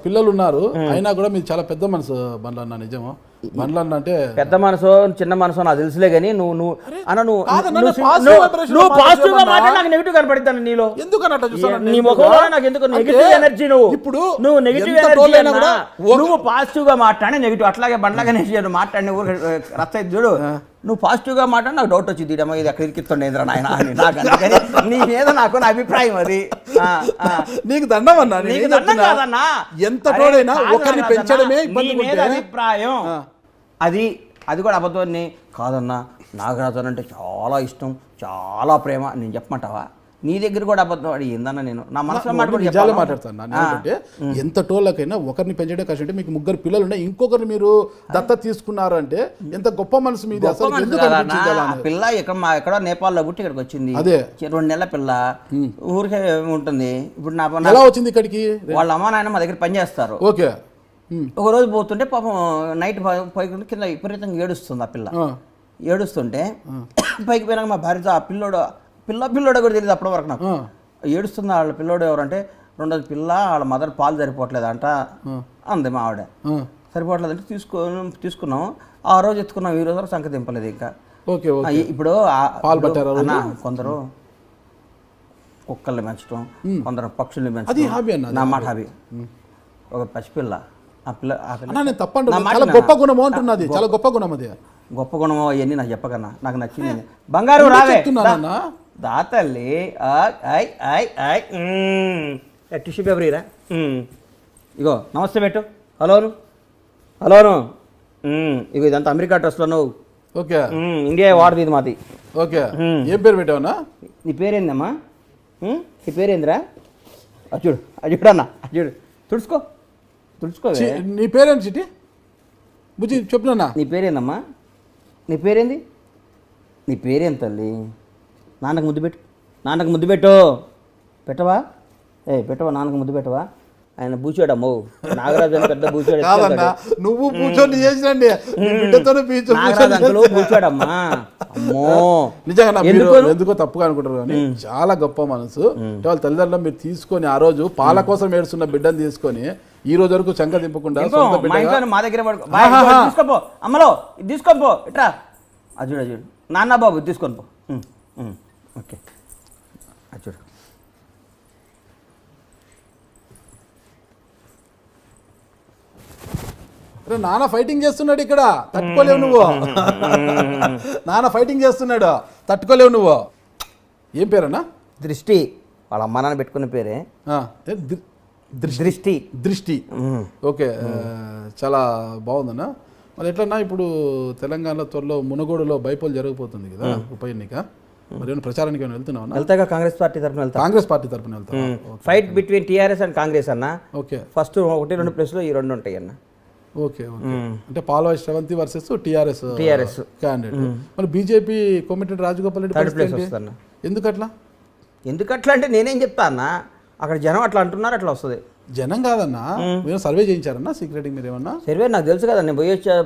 పిల్లలు ఉన్నారు, అయినా కూడా మీరు చాలా పెద్ద మనసు బండ్ల అన్న. నిజమో బండ్ల అన్న అంటే పెద్ద మనసు చిన్న మనసు నాకు తెలుసులే కానీ నువ్వు పాజిటివ్ గా మాట్లాడి నాకు నెగిటివ్ కనపడుతాను నీలో. నీ ముఖంలో నాకు ఎందుకు నెగిటివ్ ఎనర్జీ? నువ్వు నెగిటివ్ ఎనర్జీ నువ్వు పాజిటివ్ గా మాట్లాడి నెగిటివ్. అట్లాగే బండ్లాగా మాట్లాడి రచ్చ చూడు. నువ్వు పాజిటివ్గా మాట నాకు డౌట్ వచ్చింది, ఇడమ్మా ఇది ఎక్కడ ఇరికిస్తుండేంద్రా నాయన అని. నాకు అందుకని నీ మీద నాకు నా అభిప్రాయం అది. నీకు దండం అన్నా, నీకు దండం కాదన్నా. ఎంత తోడైనా ఒకరిని పెంచడమే నీ మీద అభిప్రాయం అది. అది కూడా అబద్ధాన్ని కాదన్నా. నాగరాజు అంటే చాలా ఇష్టం, చాలా ప్రేమ. నేను చెప్పమంటావా? నీ దగ్గర కూడా అబద్ధం అడి ఏందన్నా? నేను నా మనసులో నిజాలే మాట్లాడతాను. అంటే ఎంత టోళ్ళకైనా ఒకరిని పెంచడే కష్టం. అంటే మీకు ముగ్గురు పిల్లలు ఉన్నాయి, ఇంకొకరిని మీరు దత్త తీసుకున్నారు అంటే ఎంత గొప్ప మనసు మీది. పిల్ల ఎక్కడో నేపాల్లో పుట్టి ఇక్కడికి వచ్చింది. అదే 2 నెలల పిల్ల ఊరికే ఉంటుంది. ఇప్పుడు నా ఎలా వచ్చింది ఇక్కడికి? వాళ్ళ అమ్మ నాయన మా దగ్గర పనిచేస్తారు. ఓకే, ఒక రోజు పోతుంటే పాపం నైట్ పైకి కింద విపరీతంగా ఏడుస్తుంది ఆ పిల్ల. ఏడుస్తుంటే పైకి పోయినాక మా భార్యతో ఆ పిల్లోడు కూడా తెలియదు అప్పటి వరకు నాకు. ఏడుస్తుంది వాళ్ళ పిల్లోడు ఎవరంటే, రెండోది పిల్ల వాళ్ళ మదర్ పాలు సరిపోవట్లేదంట అంది మా ఆవిడ. సరిపోవట్లేదంటే తీసుకున్నాం. ఆ రోజు ఎత్తుకున్నాం, ఈ రోజు సంఖ్య దింపలేదు ఇంకా. ఇప్పుడు కొందరు కుక్కల్ని పెంచడం, కొందరు పక్షుల్ని పెంచడం నా మాట హాబీ. ఒక పసిపిల్ల గొప్ప గుణం అంటున్నది, చాలా గొప్ప గుణం. అది గొప్ప గుణం అవన్నీ నాకు చెప్పకన్నా, నాకు నచ్చింది. బంగారు రావే దాతల్లి టిష్యూ పేపర్ ఇరా. ఇగో నమస్తే పెట్టు. హలోను హలోను. ఇగో ఇదంతా అమెరికా డ్రెస్లో నువ్వు. ఓకే, ఇండియా వాడది ఇది మాది. ఓకే, ఏం పేరు పెట్టావునా? నీ పేరేందమ్మా? నీ పేరేందిరా? అచ్చుడు అచ్చుడు అన్న అచ్చుడు. తుడుచుకో తుడుచుకో. నీ పేరేంటి చిట్టి? బుజ్జి చెప్పునా. నీ పేరేందమ్మా? నీ పేరేంది? నీ పేరేం తల్లి? నాన్నకు ముద్దు పెట్టు. నాన్నకు ముద్దు పెట్టు. పెట్టవా? పెట్టవా? నాన్నకు ముద్దు పెట్టవా? ఆయన బూచాడమ్మో. నాగరాజు అని పెద్ద బూచాడు. నువ్వు కూర్చొని చేసినండి, నాగరాజు అంకులు బూచాడమ్మా. అమ్మో నిజంగా ఎందుకో తప్పుగా అనుకుంటారు కానీ చాలా గొప్ప మనసు. వాళ్ళ తల్లిదండ్రులు మీరు తీసుకొని ఆ రోజు పాల కోసం ఏడుస్తున్న బిడ్డను తీసుకొని ఈ రోజు వరకు చంక దింపకుండా మా దగ్గర తీసుకోపో. అమ్మలో తీసుకోపో. ఇట్రా అజుడు అజుడు. నాన్న బాబు తీసుకొని పో. ఓకే అజుడు. నాన్న ఫైటింగ్ చేస్తున్నాడు ఇక్కడ, తట్టుకోలేవు నువ్వు. నాన్న ఫైటింగ్ చేస్తున్నాడు, తట్టుకోలేవు నువ్వు. ఏం పేరన్నా? దృష్టి. వాళ్ళ అమ్మ నాన్న పెట్టుకున్న పేరే దృష్టి. దృష్టి. ఓకే, చాలా బాగుందన్నా. మరి ఎట్లన్నా ఇప్పుడు తెలంగాణలో త్వరలో మునగోడులో బైపోల్ జరగబోతుంది కదా, ఉప ఎన్నిక. మరి ఏమైనా ప్రచారానికి ఏమైనా వెళ్తున్నావా? వెళ్తాగా కాంగ్రెస్ పార్టీ తరఫున వెళ్తా. కాంగ్రెస్ పార్టీ తరఫున వెళ్తా. Fight between TRS and Congress అన్న. ఓకే, ఫస్ట్ 1-2 ప్లేస్లో ఈ 2 ఉంటాయి అన్న. Okay okay. అంటే Palvai Sravanthi versus TRS candidate. మరి BJP Komatireddy Rajagopal Reddy 3rd place వస్తాను. ఎందుకట్లా? ఎందుకట్లా అంటే నేనేం చెప్తా అన్న, అక్కడ జనం అట్లా అంటున్నారు, అట్లా వస్తుంది. జనం కాదన్నా, మీరు సర్వే చేయించారన్నా సీక్రెట్? మీరు ఏమన్నా సర్వే నాకు తెలుసు కదా, నేను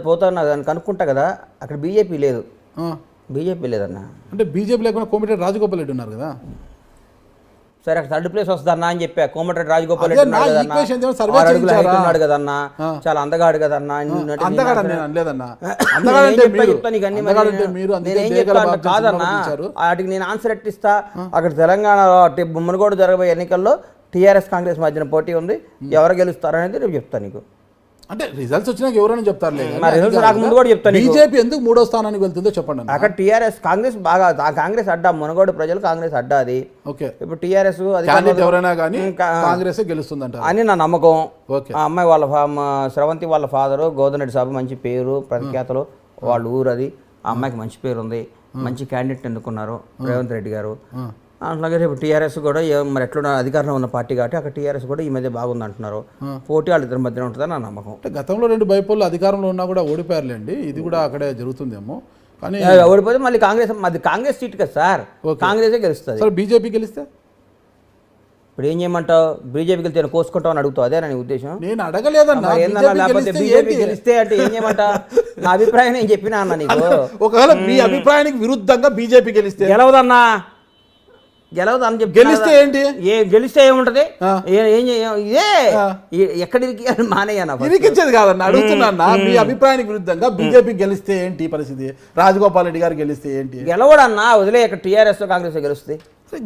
పోతాను దాన్ని కనుక్కుంటా కదా. అక్కడ బీజేపీ లేదు, బీజేపీ లేదన్నా. అంటే బీజేపీ లేకుండా కోమటిరెడ్డి రాజగోపాల్ రెడ్డి ఉన్నారు కదా. సరే అక్కడ థర్డ్ ప్లేస్ వస్తుందన్నా అని చెప్పా. కోమటిరెడ్డి రాజగోపాల్ అదే రెడ్డి నా ఉన్నాడు కదన్నా, ఈక్వేషన్ ఏమో సర్వే 6 అడుగుల height చేయించారా? ఉన్నాడు కదన్నా, చాలా అందగాడు కదన్నా. అందగాడు నేను అనలేదన్నా. అందగాడంటే మీరు, అందగాడంటే మీరు, అందుకే నేనేం డేగల చెప్తా బాబు కాదన్నా, సినిమా తీశారు. వాటికి నేను ఆన్సర్ ఎట్టిస్తా. అక్కడ తెలంగాణ మునుగోడు జరగబోయే ఎన్నికల్లో టీఆర్ఎస్ కాంగ్రెస్ మధ్యన పోటీ ఉంది, ఎవరు గెలుస్తారనేది రేపు చెప్తాను నీకు. అంటే రిజల్ట్స్ వచ్చినాక ఎవరైనా చెప్తారులే. మరి రిజల్ట్స్ రాకముందు కూడా చెప్తాను నీకు. బీజేపీ ఎందుకు 3వ స్థానానికి వెళ్తుందో చెప్పండి అన్న. అక్కడ టీఆర్ఎస్ కాంగ్రెస్ బాగా, ఆ కాంగ్రెస్ అడ్డా, మునుగోడు ప్రజలు కాంగ్రెస్ అడ్డా అది. ఓకే, ఇప్పుడు టీఆర్ఎస్ క్యాండిడేట్ ఎవరైనా కానీ కాంగ్రెస్ గెలుస్తుందంట అని నా నమ్మకం. ఓకే. ఆ అమ్మాయి వాళ్ళ స్రవంతి వాళ్ళ ఫాదరు గోదరెడ్డి సాబు మంచి పేరు ప్రఖ్యాతలు, వాళ్ళ ఊరు అది. ఆ అమ్మాయికి మంచి పేరు ఉంది, మంచి క్యాండిడేట్ ఎన్నుకున్నారు రేవంత్ రెడ్డి గారు. అట్లాగే రేపు టీఆర్ఎస్ కూడా మరి ఎట్లా అధికారంలో ఉన్న పార్టీ కాబట్టి అక్కడ టీఆర్ఎస్ కూడా ఈ మధ్య బాగుంది అంటున్నారు. పోటీ వాళ్ళిద్దరి మధ్యన ఉంటుందని నా నమ్మకం. అంటే గతంలో 2 బైపోళ్ళు అధికారంలో ఉన్నా కూడా ఓడిపోయారులేండి, ఇది కూడా అక్కడే జరుగుతుందేమో. కానీ ఓడిపోతే మళ్ళీ కాంగ్రెస్, అది కాంగ్రెస్ సీట్ కదా సార్, కాంగ్రెసే గెలుస్తుంది. సార్ బీజేపీ గెలిస్తే ఇప్పుడు ఏం చేయమంటావు? బీజేపీ గెలిస్తే కోసుకుంటావు అని అడుగుతావు, అదే నా నీ ఉద్దేశం? నేను అడగలేదన్నా. ఏందన్నా లేకపోతే బీజేపీ గెలిస్తే అంటే ఏం చేయమంటా? నా అభిప్రాయం నేను చెప్పినా అన్న నీకు. ఒకవేళ మీ అభిప్రాయానికి విరుద్ధంగా బీజేపీ గెలిస్తే గెలవదన్నా, గెలవదు అని చెప్పి గెలిస్తే ఏంటి? గెలిస్తే ఏముంటది? ఇదే ఎక్కడికి మానేయన్నా? ఇరికించేది కాదన్న, అడుగుతున్నా. మీ అభిప్రాయానికి విరుద్ధంగా బీజేపీ గెలిస్తే ఏంటి పరిస్థితి? రాజగోపాల్ రెడ్డి గారు గెలిస్తే ఏంటి? గెలవడన్నా, వదిలే. ఇక్కడ టీఆర్ఎస్ కాంగ్రెస్ గెలుస్తుంది.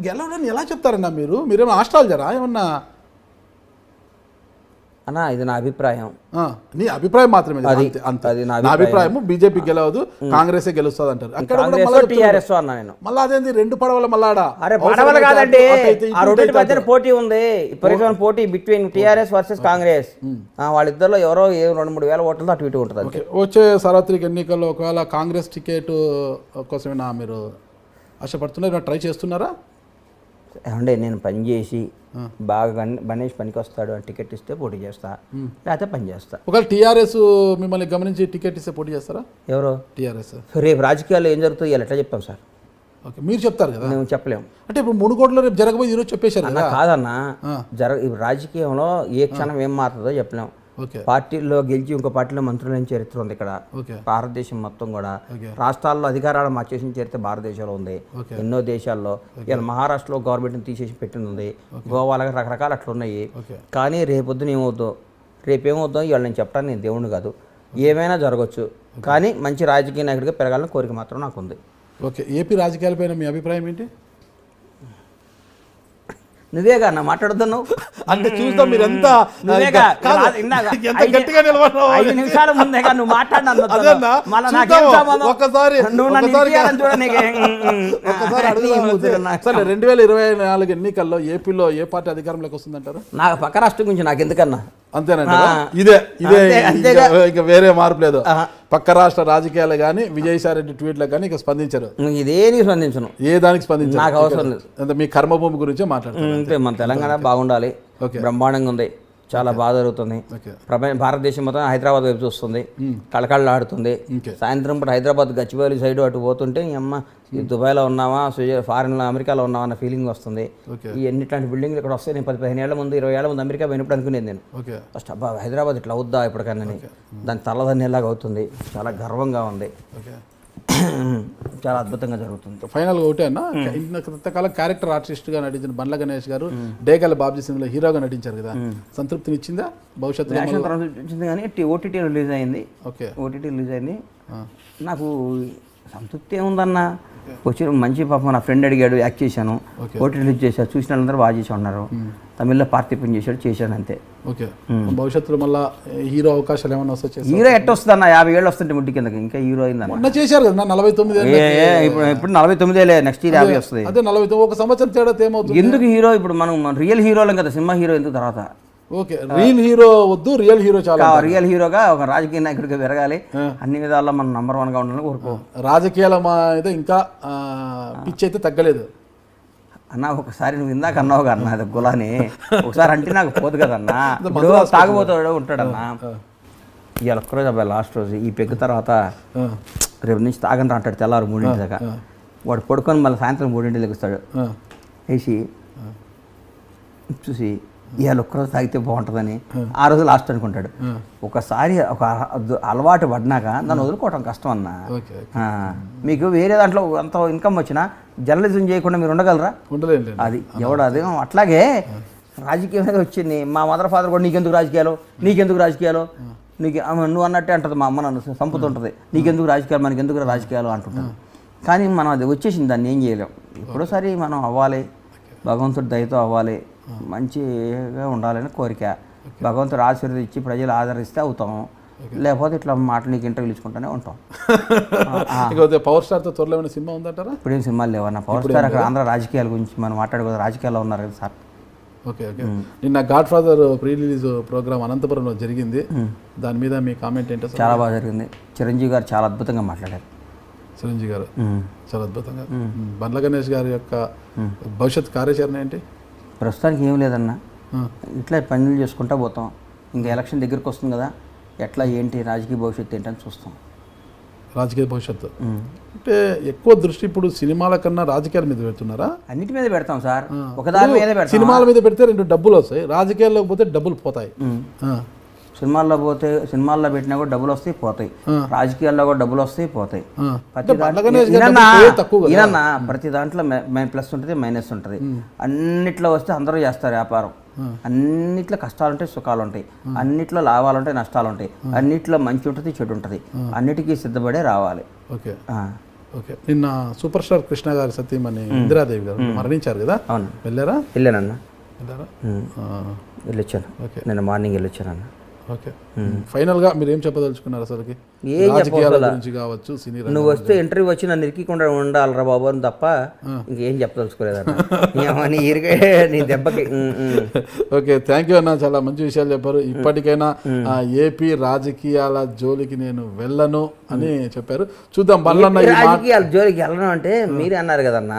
గెలవడని ఎలా చెప్తారన్నా మీరు? మీరేమో ఆస్ట్రాలజరా ఏమన్నా? అన్నా ఇది నా అభిప్రాయం. నీ అభిప్రాయం మాత్రమే అది నా అభిప్రాయం. బీజేపీ గెలవదు, కాంగ్రెస్ గెలుస్తుంది అంటారు. అక్కడ టీఆర్ఎస్ అన్నా నేను. మళ్ళీ అదేంటి 2 పడవల మళ్ళాడా? అరే పడవలు కాదండి, ఆ రెండింటి మధ్యన పోటీ ఉంది. ఇప్పుడు పోటీ బిట్వీన్ టీఆర్ఎస్ వర్సెస్ కాంగ్రెస్. వాళ్ళిద్దరిలో ఎవరో 2-3 వేల ఓట్లతో అటు ఇటు ఉంటుంది. వచ్చే సార్వత్రిక ఎన్నికల్లో ఒకవేళ కాంగ్రెస్ టికెట్ కోసమేనా మీరు ఆశపడుతున్నారు, ట్రై చేస్తున్నారా? ఏమంటే నేను పని చేసి బాగా గణేష్ పనికి వస్తాడు అని టికెట్ ఇస్తే పోటీ చేస్తా, లేకపోతే పని చేస్తా. ఒకవేళ టీఆర్ఎస్ మిమ్మల్ని గమనించి టికెట్ ఇస్తే పోటీ చేస్తారా? ఎవరు? టీఆర్ఎస్. రేపు రాజకీయాల్లో ఏం జరుగుతుందో ఇలా ఎట్లా చెప్తాం సార్? ఓకే, మీరు చెప్తారు కదా, మేము చెప్పలేము. అంటే ఇప్పుడు మునుగోడులో రేపు జరగబోయే ఈరోజు చెప్పేశారు అన్న. కాదన్నా, రాజకీయంలో ఏ క్షణం ఏం మారుతుందో చెప్పలేము. పార్టీల్లో గెలిచి ఇంకో పార్టీలో మంత్రులైన చరిత్ర ఉంది ఇక్కడ భారతదేశం మొత్తం కూడా. రాష్ట్రాల్లో అధికారాలు మార్చేసిన చరిత్ర భారతదేశంలో ఉంది ఎన్నో దేశాల్లో. ఇలా మహారాష్ట్రలో గవర్నమెంట్ని తీసేసి పెట్టింది, గోవాలో రకరకాల అట్లున్నాయి. కానీ రేపొద్దున ఏమవుద్దో, రేపేమవుద్దో ఇవాళ నేను చెప్పడానికి నేను దేవుణ్ణి కాదు, ఏమైనా జరగచ్చు. కానీ మంచి రాజకీయ నాయకుడిగా పెరగాలని కోరిక మాత్రం నాకు ఉంది. ఓకే, ఏపీ రాజకీయాలపైన మీ అభిప్రాయం ఏంటి? నువ్వేగా అన్న మాట్లాడుతున్నావు అంటే చూస్తాం మీరు ఎంత గట్టిగా 5 నిమిషాల ముందేగా నువ్వు మాట్లాడినా. ఒకసారి 2024 ఎన్నికల్లో ఏపీలో ఏ పార్టీ అధికారంలోకి వస్తుందంటారు? నాకు పక్క రాష్ట్రం గురించి నాకు ఎందుకన్నా? అంతేనండి, ఇదే ఇక వేరే మార్పు లేదు. పక్క రాష్ట్ర రాజకీయాలు కానీ విజయసాయిరెడ్డి ట్వీట్లకు కానీ ఇక స్పందించారు. ఇదేని స్పందించను, ఏ దానికి స్పందించారు? నాకు అవసరం లేదు. అంటే మీ కర్మభూమి గురించే మాట్లాడుతున్నారు. మన తెలంగాణ బాగుండాలి, బ్రహ్మాండంగా ఉంది, చాలా బాగా జరుగుతుంది. భారతదేశం మొత్తం హైదరాబాద్ వైపు చూస్తుంది, కళకళ ఆడుతుంది. సాయంత్రం పూట హైదరాబాద్ గచ్చిబౌలి సైడ్ అటు పోతుంటే ఈ అమ్మ ఈ దుబాయ్లో ఉన్నావా, ఫారిన్లో అమెరికాలో ఉన్నావా అన్న ఫీలింగ్ వస్తుంది. ఈ ఎన్నిట్లాంటి బిల్డింగ్లు ఇక్కడ వస్తాయి. నేను 10-15 ఏళ్ల ముందు 20 ఏళ్ల ముందు అమెరికా పోయినప్పుడు అనుకునేది నేను ఫస్ట్, అబ్బా హైదరాబాద్ ఇట్లా అవుద్దా ఇప్పటికన్నా, దాని తల్లదన్నేలాగా అవుతుంది. చాలా గర్వంగా ఉంది, చాలా అద్భుతంగా జరుగుతుంది. ఫైనల్గా ఒకటే అన్న, ఇంతకాలం క్యారెక్టర్ ఆర్టిస్ట్గా నటించిన బండ్ల గణేష్ గారు డేగల బాబ్జీ సినిమాలో హీరోగా నటించారు కదా, సంతృప్తిని ఇచ్చిందా? భవిష్యత్తులో ఇచ్చింది కానీ ఓటీటీ రిలీజ్ అయింది. ఓటీటీ రిలీజ్ అయింది, నాకు సంతృప్తి ఏముందన్న. వచ్చి మంచి పాపం నా ఫ్రెండ్ అడిగాడు, యాక్ట్ చేశాను, ఓటీటీ రిలీజ్ చేశాను, చూసిన వాళ్ళందరూ బాగా చేసి ఉన్నారు. తమిళ్లో పార్టిసిపేట్ చేశాను అంతే. ఓకే, భవిష్యత్తులో మళ్ళీ హీరో అవకాశాలు ఏమన్నా వస్తాయి? హీరో ఎట్ట వస్తుందన్న? 50 ఏళ్ళు వస్తుంటే ముడ్డి కిందకి, ఇంకా హీరో అయిందన్న. చేశారు కదా 49. ఇప్పుడు 49 నెక్స్ట్ ఇయర్ 50 వస్తుంది. అదే 49, ఒక సంవత్సరం తేడా ఏమవుతుంది? ఎందుకు హీరో ఇప్పుడు మనం రియల్ హీరోలం కదా, సినిమా హీరో ఎందుకు తర్వాత? ఓకే, రియల్ హీరో వద్దు, రియల్ హీరో చాలా. రియల్ హీరోగా ఒక రాజకీయ నాయకుడిగా పెరగాలి, అన్ని విధాల్లో మనం నంబర్ 1గా ఉండాలని కోరుకో. రాజకీయాల మీద ఇంకా పిచ్చి అయితే తగ్గలేదు అన్న. ఒకసారి నువ్వు ఇందాక అన్నావు కన్నా అది గులాని, ఒకసారి అంటే నాకు పోదు కదన్నా. తాగుబోతాడు ఉంటాడన్నా. ఇవాళ ఒక్కరోజు అబ్బాయి లాస్ట్ రోజు ఈ పెగ్గు తర్వాత రేపు నుంచి తాగని అంటాడు తెల్లారు 3 దాకా. వాడు పడుకొని మళ్ళీ సాయంత్రం 3 లెగుస్తాడు, వేసి చూసి ఇవాళ ఒక్కరోజు తాగితే బాగుంటుందని ఆ రోజు లాస్ట్ అనుకుంటాడు. ఒకసారి ఒక అలవాటు పడినాక దాన్ని వదులుకోవటం కష్టం అన్న. మీకు వేరే దాంట్లో అంత ఇన్కమ్ వచ్చినా జర్నలిజం చేయకుండా మీరు ఉండగలరా? ఉండలేదు. అది ఎవడు అదే అట్లాగే రాజకీయం మీద వచ్చింది. మా మదర్ ఫాదర్ కూడా నీకెందుకు రాజకీయాలు నీకు నువ్వు అన్నట్టే అంటుంది. మా అమ్మ నన్ను సంపుతుంటుంది, నీకెందుకు రాజకీయాలు, మనకి ఎందుకు రాజకీయాలు అంటుంటాను. కానీ మనం అది వచ్చేసింది, దాన్ని ఏం చేయలేం. ఇప్పుడోసారి మనం అవ్వాలి, భగవంతుడి దయతో అవ్వాలి, మంచిగా ఉండాలని కోరిక. భగవంతుడు ఆశీర్వదించి ప్రజలు ఆదరిస్తే అవుతాము, లేకపోతే ఇట్లా మాటలు నీకు ఇంటర్వ్యూలు ఇచ్చుకుంటూనే ఉంటాం. పవర్ స్టార్తో త్వరలో ఏమైనా సినిమా ఉందంటారా? ఇప్పుడేం సినిమాలు లేవన్నా. పవర్ స్టార్ అక్కడ ఆంధ్ర రాజకీయాల గురించి మనం మాట్లాడుకోవాలి, రాజకీయాల్లో ఉన్నారు కదా సార్. ఓకే. నిన్న Godfather pre release program అనంతపురంలో జరిగింది, దాని మీద మీ కామెంట్ ఏంటో? చాలా బాగా జరిగింది. చిరంజీవి గారు చాలా అద్భుతంగా మాట్లాడారు. చిరంజీవి గారు చాలా అద్భుతంగా. బండ్ల గణేష్ గారి యొక్క భవిష్యత్ కార్యాచరణ ఏంటి? ప్రస్తుతానికి ఏం లేదన్నా, ఇట్లా పనులు చేసుకుంటా పోతాం. ఇంకా ఎలక్షన్ దగ్గరికి వస్తుంది కదా, ఎట్లా ఏంటి రాజకీయ భవిష్యత్తు ఏంటని చూస్తాం. రాజకీయ భవిష్యత్తు అంటే ఎక్కువ దృష్టి ఇప్పుడు సినిమాల కన్నా రాజకీయాల మీద పెడుతున్నారా? అన్నిటి మీద పెడతాం సార్, ఒకదాని మీద పెడతాం. సినిమాల మీద పెడితే 2 డబ్బులు వస్తాయి, రాజకీయాల్లో పోతే డబ్బులు పోతాయి. సినిమాల్లో పెట్టినా కూడా డబ్బులు వస్తాయి పోతాయి, రాజకీయాల్లో కూడా డబ్బులు వస్తాయి పోతాయి. ప్రతి దాంట్లో ప్లస్ ఉంటుంది, మైనస్ ఉంటుంది. అన్నిట్లో వస్తే అందరూ చేస్తారు వ్యాపారం. అన్నిట్లో కష్టాలు ఉంటాయి, సుఖాలు ఉంటాయి, అన్నిట్లో లాభాలు ఉంటాయి, నష్టాలు ఉంటాయి, అన్నిట్లో మంచి ఉంటుంది, చెడు ఉంటుంది. అన్నిటికీ సిద్ధపడే రావాలి. ఓకే. నిన్న సూపర్ స్టార్ కృష్ణ గారి సతీమణి ఇందిరాదేవి గారు మరణించారు కదా? అవును. వెళ్ళానన్నా, వెళ్ళొచ్చాను. నిన్న మార్నింగ్ వెళ్ళొచ్చానన్నా. ఓకే. ఫైనల్ గా మీరు ఏం చెప్పదలుచుకున్నారు అసలుకి? కావచ్చు, నువ్వు వస్తే ఇంటర్వ్యూ వచ్చి నన్ను ఇరికికుండా ఉండాలరా బాబు అని తప్ప ఇంకేం చెప్పదలుచుకోలేదన్న నీ దెబ్బకి. ఓకే, థ్యాంక్ యూ అన్న, చాలా మంచి విషయాలు చెప్పారు. ఇప్పటికైనా ఏపీ రాజకీయాల జోలికి నేను వెళ్ళను అని చెప్పారు. చూద్దాం. రాజకీయాల జోలికి వెళ్ళను అంటే మీరే అన్నారు కదన్నా,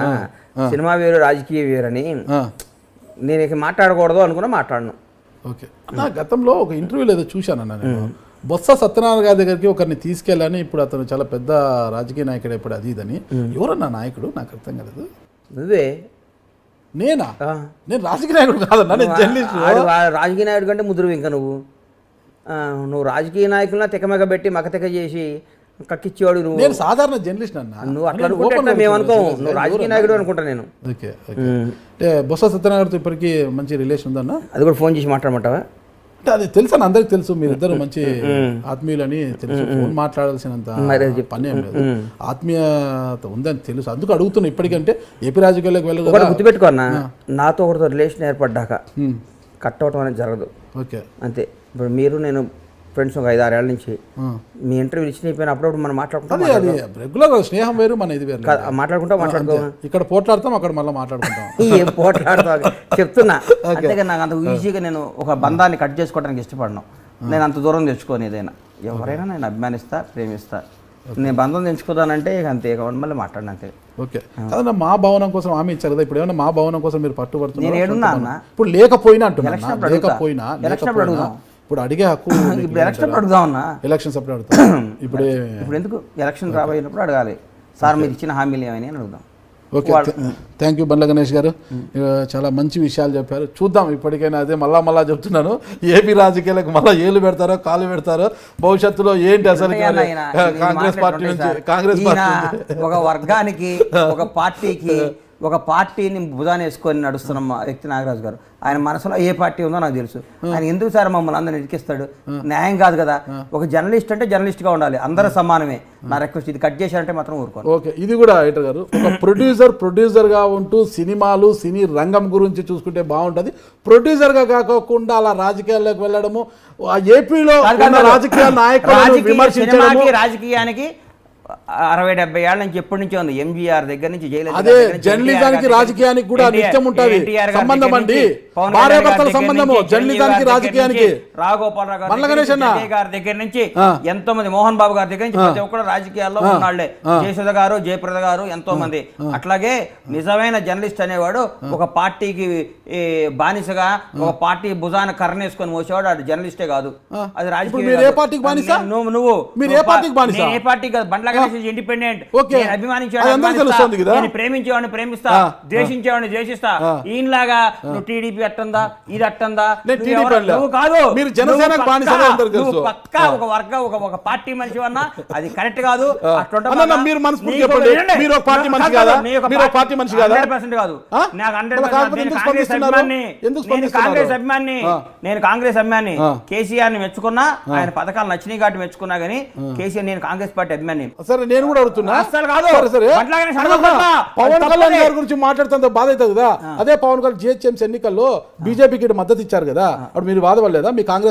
సినిమా వేరు రాజకీయ వేరు అని. నేను ఇక మాట్లాడకూడదు అనుకున్నా మాట్లాడను. ఓకే. నా గతంలో ఒక ఇంటర్వ్యూలో ఏదో చూశానన్న నేను, బొత్స సత్యనారాయణ గారి దగ్గరికి ఒకరిని తీసుకెళ్ళని, ఇప్పుడు అతను చాలా పెద్ద రాజకీయ నాయకుడు ఇప్పుడు అది ఇదని. ఎవరన్నా నాయకుడు? నాకు అర్థం కాలేదు. నువ్వే. నేనా? నేను రాజకీయ నాయకుడు కాదన్నా, నేను జర్నలిస్ట్. రాజకీయ నాయకుడు కంటే ముద్రు ఇంకా నువ్వు రాజకీయ నాయకులను తెకమెగ పెట్టి మకతెక చేసి కక్కిచ్చేవాడు నువ్వు. నేను సాధారణ జర్నలిస్ట్ అన్న. నువ్వు అట్లా అనుకుంటే మేము అనుకోము, నువ్వు రాజకీయ నాయకుడు అనుకుంటా నేను. ఓకే. అంటే బొత్స సత్యనారాయణతో ఇప్పటికీ మంచి రిలేషన్ ఉందన్న? అది కూడా ఫోన్ చేసి మాట్లాడమంటావా? అంటే అది తెలుసు అన్న, అందరికి తెలుసు, మీరిద్దరు మంచి ఆత్మీయులని తెలుసు. ఫోన్ మాట్లాడాల్సినంత పని ఏం లేదు, ఆత్మీయత ఉందని తెలుసు. అందుకు అడుగుతున్నా. ఇప్పటికంటే ఏపీ రాజకీయాల్లోకి వెళ్ళదు. గుర్తుపెట్టుకో అన్న, నాతో ఒకరితో రిలేషన్ ఏర్పడ్డాక కట్ అవటం అనేది జరగదు. ఓకే. అంతే. ఇప్పుడు మీరు నేను ఫ్రెండ్స్ ఒక 5-6 ఏళ్ళ నుంచి మీ ఇంటర్వ్యూ ఇచ్చిన అయిపోయిన అప్పుడప్పుడు మనం మాట్లాడుకుంటాం. రెగ్యులర్ స్నేహం వేరు, మన ఇది వేరు. మాట్లాడుకో. ఇక్కడ పోట్లాడతాం, అక్కడ మళ్ళీ మాట్లాడుకుంటాం. ఏం పోట్లాడతాం చెప్తున్నా. అంతేగా నాకు అంత ఈజీగా నేను ఒక బంధాన్ని కట్ చేసుకోవడానికి ఇష్టపడను. నేను అంత దూరం తెచ్చుకోను. ఏదైనా ఎవరైనా నేను అభిమానిస్తా, ప్రేమిస్తా. నేను బంధం తెంచుకోదానంటే అంతే, మళ్ళీ మాట్లాడిన అంతే. ఓకే. అదన్నా మా భవనం కోసం హామీ ఇచ్చారు కదా, ఇప్పుడు ఏమన్నా మా భవనం కోసం మీరు పట్టుబడుతున్నారు? నేను ఏడున్నా అన్న, ఇప్పుడు లేకపోయినా అంటున్నా, లేకపోయినా ఇప్పుడు అడిగే హక్కు. ఇప్పుడు ఎలక్షన్ అడుగుదామన్నా, ఎలక్షన్స్ అప్పుడు అడుగుతాం. ఇప్పుడు ఎందుకు ఎలక్షన్ రాబోయినప్పుడు అడగాలి, సార్ మీరు ఇచ్చిన హామీలు ఏమని అని అడుగుదాం. Okay. Thank you Bandla Ganesh గారు, చాలా మంచి విషయాలు చెప్పారు. చూద్దాం ఇప్పటికైనా. అదే మళ్ళా చెప్తున్నాను, ఏపీ రాజకీయాలకు మళ్ళీ ఏళ్ళు పెడతారో కాలు పెడతారో, భవిష్యత్తులో ఏంటి అసలు కాంగ్రెస్ పార్టీ నుంచి ఒక వర్గానికి ఒక పార్టీకి ఒక పార్టీని భుజాన్ని వేసుకొని నడుస్తున్న వ్యక్తి నాగరాజు గారు. ఆయన మనసులో ఏ పార్టీ ఉందో నాకు తెలుసు. ఆయన ఎందుకు సార్ మమ్మల్ని అందరిని ఇరికిస్తాడు? న్యాయం కాదు కదా. ఒక జర్నలిస్ట్ అంటే జర్నలిస్ట్గా ఉండాలి, అందరూ సమానమే. నా రిక్వెస్ట్, ఇది కట్ చేశారంటే మాత్రం ఊరుకోండి. ఓకే. ఇది కూడా ఎడిటర్ గారు, ఒక ప్రొడ్యూసర్గా ఉంటూ సినిమాలు, సినీ రంగం గురించి చూసుకుంటే బాగుంటుంది. ప్రొడ్యూసర్గా కాకుండా అలా రాజకీయాల్లోకి వెళ్ళడము, ఏపీలో రాజకీయ నాయకులను విమర్శించడము, రాజకీయానికి 60-70 ఏళ్ళ నుంచి ఎప్పటి నుంచో ఉంది. ఎంజీఆర్ దగ్గర నుంచి అదే జర్నలిజానికి రాజకీయానికి కూడా నిత్యం ఉంటుంది సంబంధం అండి. భార్యాభర్తల సంబంధము జర్నలిజానికి రాజకీయానికి. రాఘోపాలరావు గారి దగ్గర నుంచి ఎంతో మంది, మోహన్ బాబు గారి దగ్గర నుంచి ప్రతి ఒక్కరు రాజకీయాల్లో ఉన్నాళ్లే. జయసుధ గారు, జయప్రద గారు, ఎంతో మంది. అట్లాగే నిజమైన జర్నలిస్ట్ అనేవాడు ఒక పార్టీకి బానిసగా, ఒక పార్టీ భుజాన కర్రేసుకొని మోసేవాడు, అది జర్నలిస్టే కాదు, అది రాజకీయ. నువ్వు ఏ పార్టీ కాదు, బండ్ల ఇండిపెండెంట్. అభిమానించేవాడిని ప్రేమించేవాడిని ప్రేమిస్తా, ద్వేషించేవాడిని ద్వేషిస్తా. ఈయనలాగా నువ్వు టీడీపీ ఎట్టందా ఇది ఎట్టందా నేను టీడీపీ అనలే. నువ్వు కాదు మీరు జనసేనకు బానిసలు అందరికీ తెలుసు. నువ్వు పక్కా ఒక పార్టీ మనిషి అన్నా అది కరెక్ట్ కాదు. అట్లుంటే అన్న, బాగా మీరు మనస్ఫూర్తిగా నీకు చెప్పండి. వినండి. మీరు ఒక పార్టీ మనిషి కాదు, కాదా? నేను ఒక మీరు ఒక పార్టీ మనిషి కాదా? 100% కాదు. ఆ? నాకు మరి 100% కాకపోతే నేను ఎందుకు కాంగ్రెస్ స్పందిస్తున్నారు? అభిమాని. ఎందుకు నేను స్పందిస్తున్నారు? కాంగ్రెస్ అభిమాని. ఆ. నేను కాంగ్రెస్ అభిమాని. ఆ. కేసీఆర్ ని మెచ్చుకున్నా, ఆయన పథకాలు నచ్చినాయి కాబట్టి మెచ్చుకున్నా గానీ కేసీఆర్ నేను కాంగ్రెస్ పార్టీ అభిమాని. సరే నేను కూడా అడుగుతున్నా. అస్సలు కాదు. సరే, సరే. బండ్లగానే అన్న, సడగొట్టా. పవన్ అది కళ్యాణ్ తప్పదే. గారి గురించి మాట్లాడుతుంటే బాధ అవుతుంది కదా. అదే పవన్ కళ్యాణ్ జిహెచ్ఎంసీ ఎన్నికల్లో బీజేపీకి మద్దతు ఇచ్చారు కదా, అప్పుడు మీరు బాధపడలేదా? మీ కాంగ్రెస్